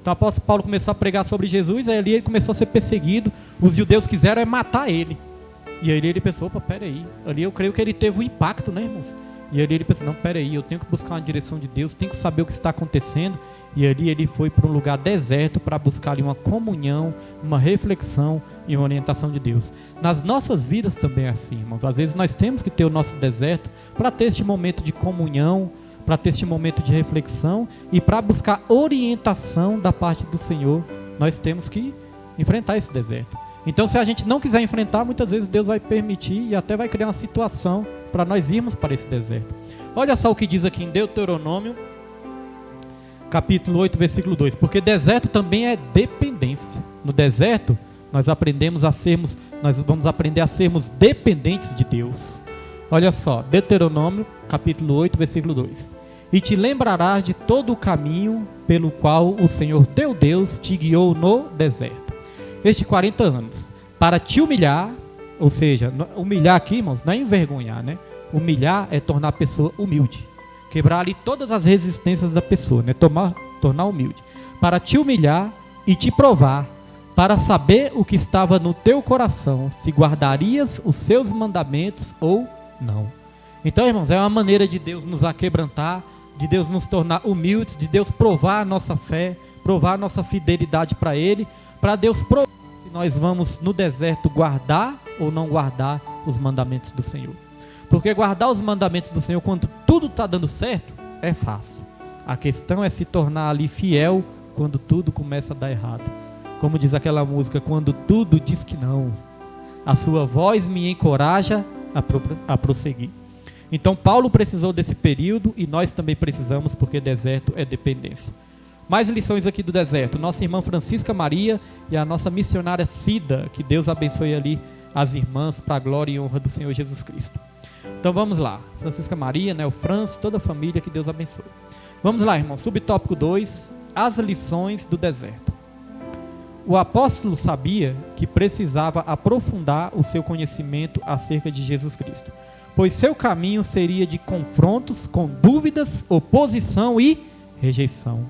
Então o apóstolo Paulo começou a pregar sobre Jesus, aí ali ele começou a ser perseguido, os judeus quiseram matar ele. E aí ele pensou, opa, peraí, ali eu creio que ele teve um impacto, né, irmãos? E ali ele pensou, não, peraí, eu tenho que buscar uma direção de Deus, tenho que saber o que está acontecendo. E ali ele foi para um lugar deserto para buscar ali uma comunhão, uma reflexão em uma orientação de Deus. Nas nossas vidas também é assim, irmãos. Às vezes nós temos que ter o nosso deserto para ter este momento de comunhão, para ter este momento de reflexão e para buscar orientação da parte do Senhor. Nós temos que enfrentar esse deserto. Então, se a gente não quiser enfrentar, muitas vezes Deus vai permitir e até vai criar uma situação para nós irmos para esse deserto. Olha só o que diz aqui em Deuteronômio, capítulo 8, versículo 2. Porque deserto também é dependência. No deserto, nós vamos aprender a sermos dependentes de Deus. Olha só, Deuteronômio, capítulo 8, versículo 2. E te lembrarás de todo o caminho pelo qual o Senhor teu Deus te guiou no deserto estes 40 anos, para te humilhar, ou seja, humilhar aqui, irmãos, não é envergonhar, né? Humilhar é tornar a pessoa humilde, quebrar ali todas as resistências da pessoa, né? Tornar humilde, para te humilhar e te provar, para saber o que estava no teu coração, se guardarias os seus mandamentos ou não. Então, irmãos, é uma maneira de Deus nos aquebrantar, de Deus nos tornar humildes, de Deus provar a nossa fé, provar a nossa fidelidade para Ele, para Deus provar se nós vamos no deserto guardar ou não guardar os mandamentos do Senhor. Porque guardar os mandamentos do Senhor quando tudo está dando certo é fácil. A questão é se tornar ali fiel quando tudo começa a dar errado. Como diz aquela música, quando tudo diz que não, a sua voz me encoraja a prosseguir. Então Paulo precisou desse período e nós também precisamos, porque deserto é dependência. Mais lições aqui do deserto. Nossa irmã Francisca Maria e a nossa missionária Cida, que Deus abençoe ali as irmãs para a glória e honra do Senhor Jesus Cristo. Então vamos lá, Francisca Maria, né, o Franz, toda a família, que Deus abençoe. Vamos lá, irmão, subtópico 2, as lições do deserto. O apóstolo sabia que precisava aprofundar o seu conhecimento acerca de Jesus Cristo, pois seu caminho seria de confrontos com dúvidas, oposição e rejeição.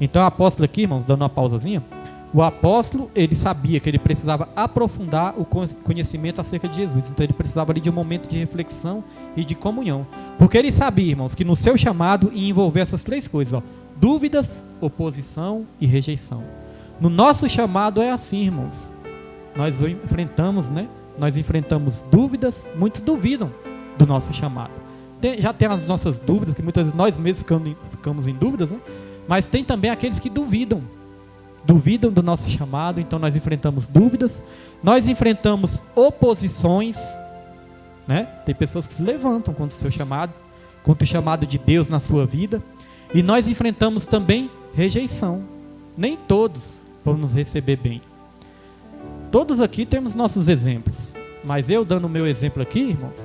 Então o apóstolo aqui, irmãos, dando uma pausazinha, o apóstolo, ele sabia que ele precisava aprofundar o conhecimento acerca de Jesus. Então ele precisava ali de um momento de reflexão e de comunhão. Porque ele sabia, irmãos, que no seu chamado ia envolver essas três coisas, ó, dúvidas, oposição e rejeição. No nosso chamado é assim, irmãos. Nós enfrentamos, né? Nós enfrentamos dúvidas, muitos duvidam do nosso chamado. Já tem as nossas dúvidas, que muitas vezes nós mesmos ficamos em dúvidas, né? Mas tem também aqueles que duvidam do nosso chamado. Então nós enfrentamos dúvidas, nós enfrentamos oposições, né? Tem pessoas que se levantam contra o chamado de Deus na sua vida, e nós enfrentamos também rejeição. Nem todos vão nos receber bem. Todos aqui temos nossos exemplos, mas eu dando o meu exemplo aqui, irmãos,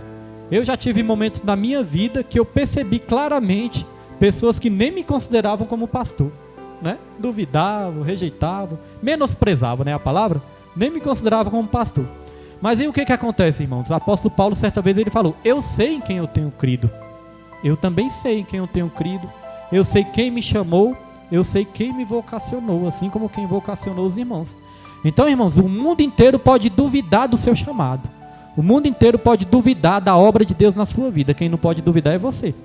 eu já tive momentos na minha vida que eu percebi claramente pessoas que nem me consideravam como pastor, né? Duvidavam, rejeitavam, menosprezavam, né, a palavra? Nem me consideravam como pastor. Mas aí o que acontece, irmãos? O apóstolo Paulo, certa vez, ele falou: eu sei em quem eu tenho crido. Eu também sei em quem eu tenho crido. Eu sei quem me chamou. Eu sei quem me vocacionou, assim como quem vocacionou os irmãos. Então, irmãos, o mundo inteiro pode duvidar do seu chamado. O mundo inteiro pode duvidar da obra de Deus na sua vida. Quem não pode duvidar é você.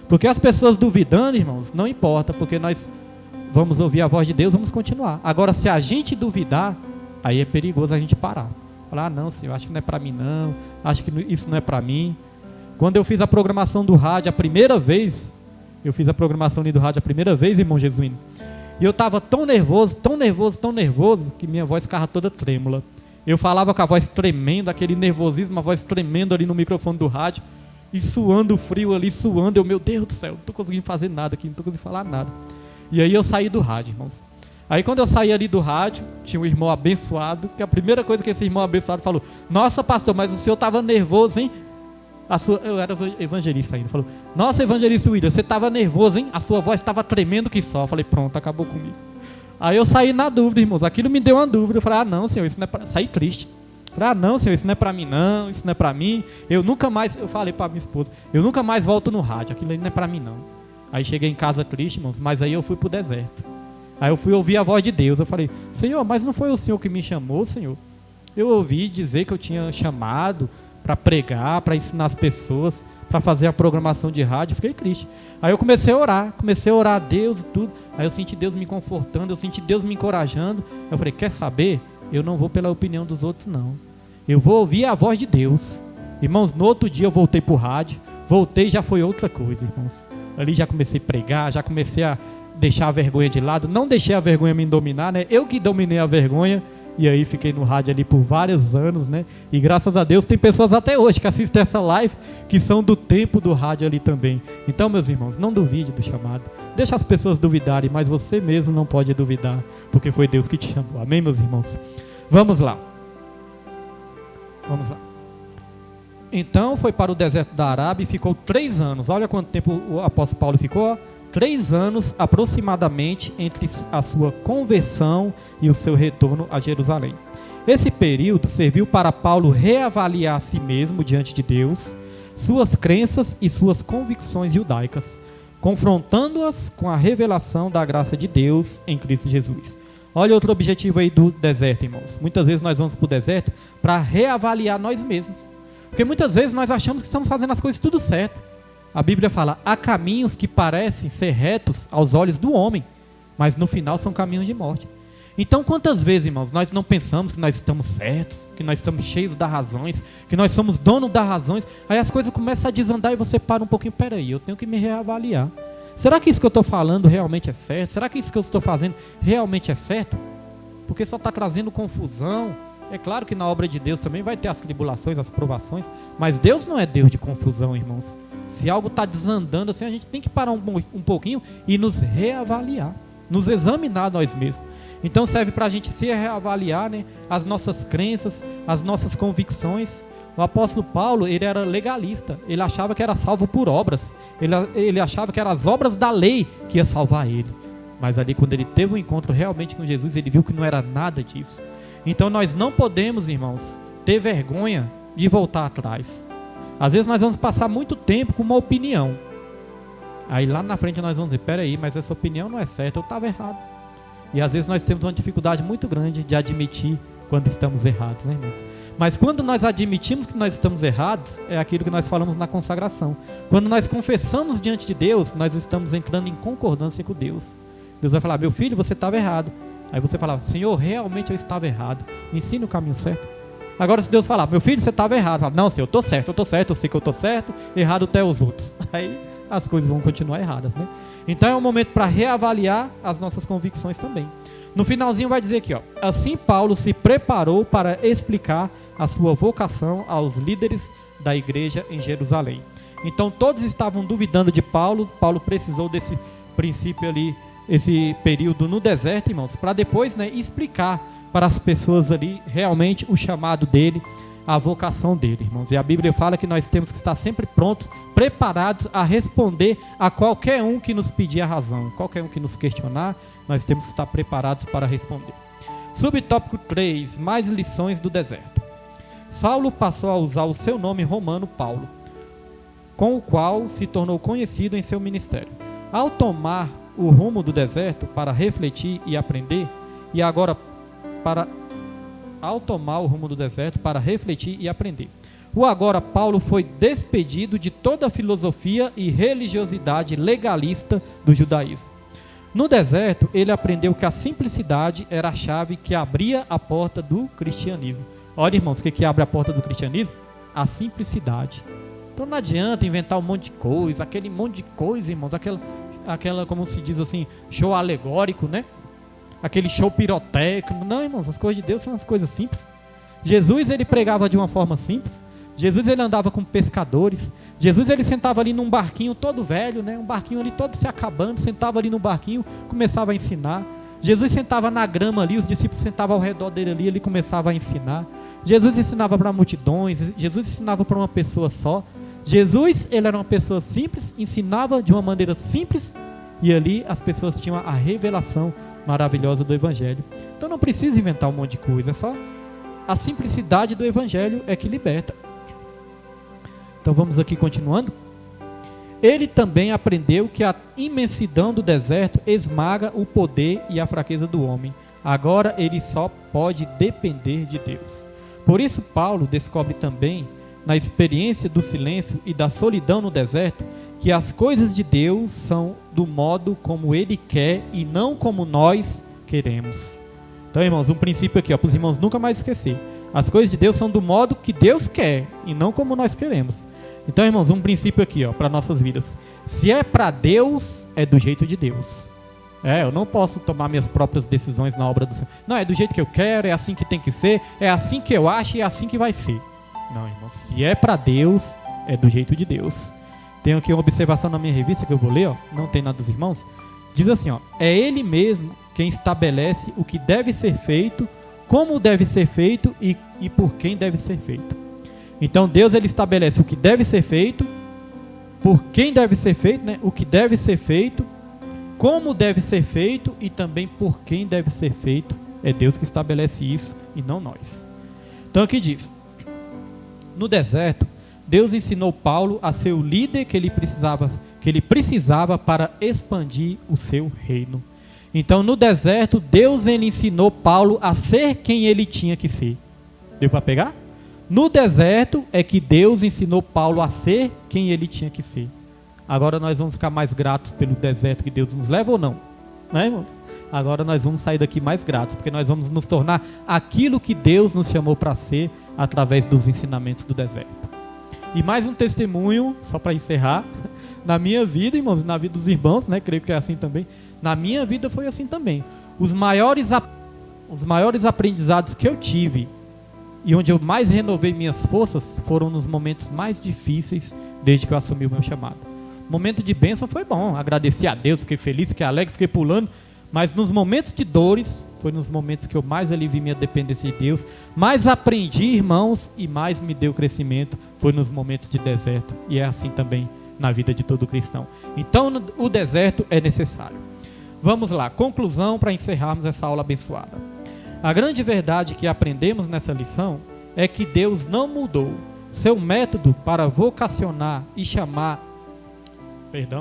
Porque as pessoas duvidando, irmãos, não importa, porque nós vamos ouvir a voz de Deus, vamos continuar. Agora, se a gente duvidar, aí é perigoso a gente parar. Falar: ah, não, Senhor, acho que não é para mim não, acho que isso não é para mim. Quando eu fiz a programação do rádio a primeira vez, irmão Jesuíno, e eu estava tão nervoso, que minha voz ficava toda trêmula. Eu falava com a voz tremendo, aquele nervosismo, a voz tremendo ali no microfone do rádio, e suando frio ali, eu, meu Deus do céu, não estou conseguindo fazer nada aqui, não estou conseguindo falar nada. E aí eu saí do rádio, irmãos. Aí quando eu saí ali do rádio, tinha um irmão abençoado, que a primeira coisa que esse irmão abençoado falou: nossa, pastor, mas o senhor estava nervoso, hein? Eu era evangelista ainda. Falou: nossa, evangelista William, você estava nervoso, hein? A sua voz estava tremendo que só. Eu falei: pronto, acabou comigo. Aí eu saí na dúvida, irmãos. Aquilo me deu uma dúvida. Eu falei: ah, não, Senhor, isso não é para... Saí triste. Falei: ah, não, Senhor, isso não é para mim não, isso não é para mim. Eu falei para minha esposa: eu nunca mais volto no rádio, aquilo aí não é para mim não. Aí cheguei em casa triste, irmãos, mas aí eu fui pro deserto. Aí eu fui ouvir a voz de Deus. Eu falei: Senhor, mas não foi o Senhor que me chamou, Senhor? Eu ouvi dizer que eu tinha chamado para pregar, para ensinar as pessoas, para fazer a programação de rádio. Fiquei triste. Aí eu comecei a orar a Deus e tudo. Aí eu senti Deus me confortando, eu senti Deus me encorajando. Eu falei: quer saber? eu não vou pela opinião dos outros, não. Eu vou ouvir a voz de Deus. Irmãos, no outro dia eu voltei pro rádio, voltei e já foi outra coisa, irmãos. Ali já comecei a pregar, já comecei a deixar a vergonha de lado, não deixei a vergonha me dominar, né? Eu que dominei a vergonha, e aí fiquei no rádio ali por vários anos, né? E graças a Deus tem pessoas até hoje que assistem essa live, que são do tempo do rádio ali também. Então, meus irmãos, não duvide do chamado. Deixa as pessoas duvidarem, mas você mesmo não pode duvidar, porque foi Deus que te chamou. Amém, meus irmãos? Vamos lá. Vamos lá. Então foi para o deserto da Arábia e ficou 3 anos. Olha quanto tempo o apóstolo Paulo ficou. 3 anos aproximadamente entre a sua conversão e o seu retorno a Jerusalém. Esse período serviu para Paulo reavaliar a si mesmo diante de Deus, suas crenças e suas convicções judaicas, confrontando-as com a revelação da graça de Deus em Cristo Jesus. Olha outro objetivo aí do deserto, irmãos. Muitas vezes nós vamos para o deserto para reavaliar nós mesmos. Porque muitas vezes nós achamos que estamos fazendo as coisas tudo certo. A Bíblia fala, há caminhos que parecem ser retos aos olhos do homem, mas no final são caminhos de morte. Então quantas vezes, irmãos, nós não pensamos que nós estamos certos, que nós estamos cheios das razões, que nós somos donos das razões, aí as coisas começam a desandar e você para um pouquinho, peraí, eu tenho que me reavaliar. Será que isso que eu estou falando realmente é certo? Será que isso que eu estou fazendo realmente é certo? Porque só está trazendo confusão. É claro que na obra de Deus também vai ter as tribulações, as provações, mas Deus não é Deus de confusão, irmãos. Se algo está desandando assim, a gente tem que parar um pouquinho e nos reavaliar, nos examinar nós mesmos. Então serve para a gente se reavaliar, né, as nossas crenças, as nossas convicções. O apóstolo Paulo, ele era legalista, ele achava que era salvo por obras, ele achava que eram as obras da lei que ia salvar ele. Mas ali quando ele teve um encontro realmente com Jesus, ele viu que não era nada disso. Então nós não podemos, irmãos, ter vergonha de voltar atrás. Às vezes nós vamos passar muito tempo com uma opinião. Aí lá na frente nós vamos dizer, peraí, mas essa opinião não é certa, eu estava errado. E às vezes nós temos uma dificuldade muito grande de admitir quando estamos errados, né, irmãos? Mas quando nós admitimos que nós estamos errados, é aquilo que nós falamos na consagração. Quando nós confessamos diante de Deus, nós estamos entrando em concordância com Deus. Deus vai falar, meu filho, você estava errado. Aí você fala, Senhor, realmente eu estava errado, me ensine o caminho certo. Agora se Deus falar, meu filho, você estava errado, fala, não, Senhor, eu estou certo, eu sei que eu estou certo, errado até os outros. Aí as coisas vão continuar erradas, né? Então é um momento para reavaliar as nossas convicções também. No finalzinho vai dizer aqui, ó, assim Paulo se preparou para explicar a sua vocação aos líderes da igreja em Jerusalém. Então todos estavam duvidando de Paulo, Paulo precisou desse princípio ali, esse período no deserto, irmãos, para depois, né, explicar para as pessoas ali realmente o chamado dele, a vocação dele, irmãos. E a Bíblia fala que nós temos que estar sempre prontos, preparados a responder a qualquer um que nos pedir a razão, qualquer um que nos questionar, nós temos que estar preparados para responder. Subtópico 3, mais lições do deserto. Saulo passou a usar o seu nome romano Paulo, com o qual se tornou conhecido em seu ministério. Ao tomar o rumo do deserto para refletir e aprender, e agora ao tomar o rumo do deserto para refletir e aprender. O agora Paulo foi despedido de toda a filosofia e religiosidade legalista do judaísmo. No deserto, ele aprendeu que a simplicidade era a chave que abria a porta do cristianismo. Olha, irmãos, o que abre a porta do cristianismo? A simplicidade. Então não adianta inventar um monte de coisa, aquele monte de coisa, irmãos, aquela, como se diz assim, show alegórico, né? Aquele show pirotécnico. Não, irmãos, as coisas de Deus são as coisas simples. Jesus, ele pregava de uma forma simples. Jesus, ele andava com pescadores. Jesus, ele sentava ali num barquinho todo velho, né? Um barquinho ali todo se acabando, sentava ali no barquinho, começava a ensinar. Jesus sentava na grama ali, os discípulos sentavam ao redor dele ali, ele começava a ensinar. Jesus ensinava para multidões, Jesus ensinava para uma pessoa só. Jesus, ele era uma pessoa simples, ensinava de uma maneira simples, e ali as pessoas tinham a revelação maravilhosa do Evangelho. Então não precisa inventar um monte de coisa, é só a simplicidade do Evangelho é que liberta. Então vamos aqui continuando. Ele também aprendeu que a imensidão do deserto esmaga o poder e a fraqueza do homem. Agora ele só pode depender de Deus. Por isso Paulo descobre também, na experiência do silêncio e da solidão no deserto, que as coisas de Deus são do modo como Ele quer e não como nós queremos. Então, irmãos, um princípio aqui, para os irmãos nunca mais esquecer. As coisas de Deus são do modo que Deus quer e não como nós queremos. Então, irmãos, um princípio aqui, para nossas vidas. Se é para Deus, é do jeito de Deus. Eu não posso tomar minhas próprias decisões na obra do Senhor. Não, é do jeito que eu quero, é assim que tem que ser, é assim que eu acho e é assim que vai ser. Não, irmãos, se é para Deus, é do jeito de Deus. Tenho aqui uma observação na minha revista que eu vou ler, não tem nada dos irmãos. Diz assim, é Ele mesmo quem estabelece o que deve ser feito, como deve ser feito e por quem deve ser feito. Então Deus, ele estabelece o que deve ser feito, por quem deve ser feito, né? O que deve ser feito, como deve ser feito e também por quem deve ser feito. É Deus que estabelece isso e não nós. Então aqui diz, no deserto, Deus ensinou Paulo a ser o líder que ele precisava para expandir o seu reino. Então, no deserto, Deus ele ensinou Paulo a ser quem ele tinha que ser. Deu para pegar? No deserto é que Deus ensinou Paulo a ser quem ele tinha que ser. Agora nós vamos ficar mais gratos pelo deserto que Deus nos leva ou não? Né, irmão? Agora nós vamos sair daqui mais gratos, porque nós vamos nos tornar aquilo que Deus nos chamou para ser através dos ensinamentos do deserto. E mais um testemunho, só para encerrar, na minha vida, irmãos, na vida dos irmãos, né? Creio que é assim também. Na minha vida foi assim também. Os maiores aprendizados que eu tive e onde eu mais renovei minhas forças foram nos momentos mais difíceis desde que eu assumi o meu chamado. Momento de bênção foi bom, agradeci a Deus, fiquei feliz, fiquei alegre, fiquei pulando, mas nos momentos de dores, foi nos momentos que eu mais aliviei minha dependência de Deus, mais aprendi, irmãos, e mais me deu crescimento, foi nos momentos de deserto, e é assim também na vida de todo cristão. Então o deserto é necessário. Vamos lá, conclusão para encerrarmos essa aula abençoada. A grande verdade que aprendemos nessa lição é que Deus não mudou seu método para vocacionar e chamar...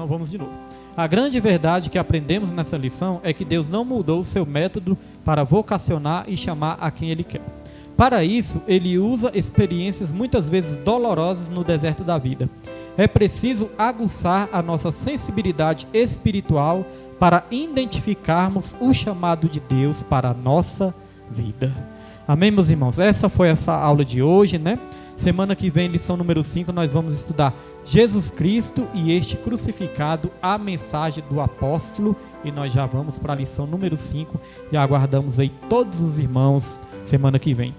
vamos de novo. A grande verdade que aprendemos nessa lição é que Deus não mudou o seu método para vocacionar e chamar a quem Ele quer. Para isso, Ele usa experiências muitas vezes dolorosas no deserto da vida. É preciso aguçar a nossa sensibilidade espiritual para identificarmos o chamado de Deus para a nossa vida. Amém, meus irmãos? Essa foi essa aula de hoje, né? Semana que vem, lição número 5, nós vamos estudar Jesus Cristo e este crucificado, a mensagem do apóstolo, e nós já vamos para a lição número 5 e aguardamos aí todos os irmãos semana que vem.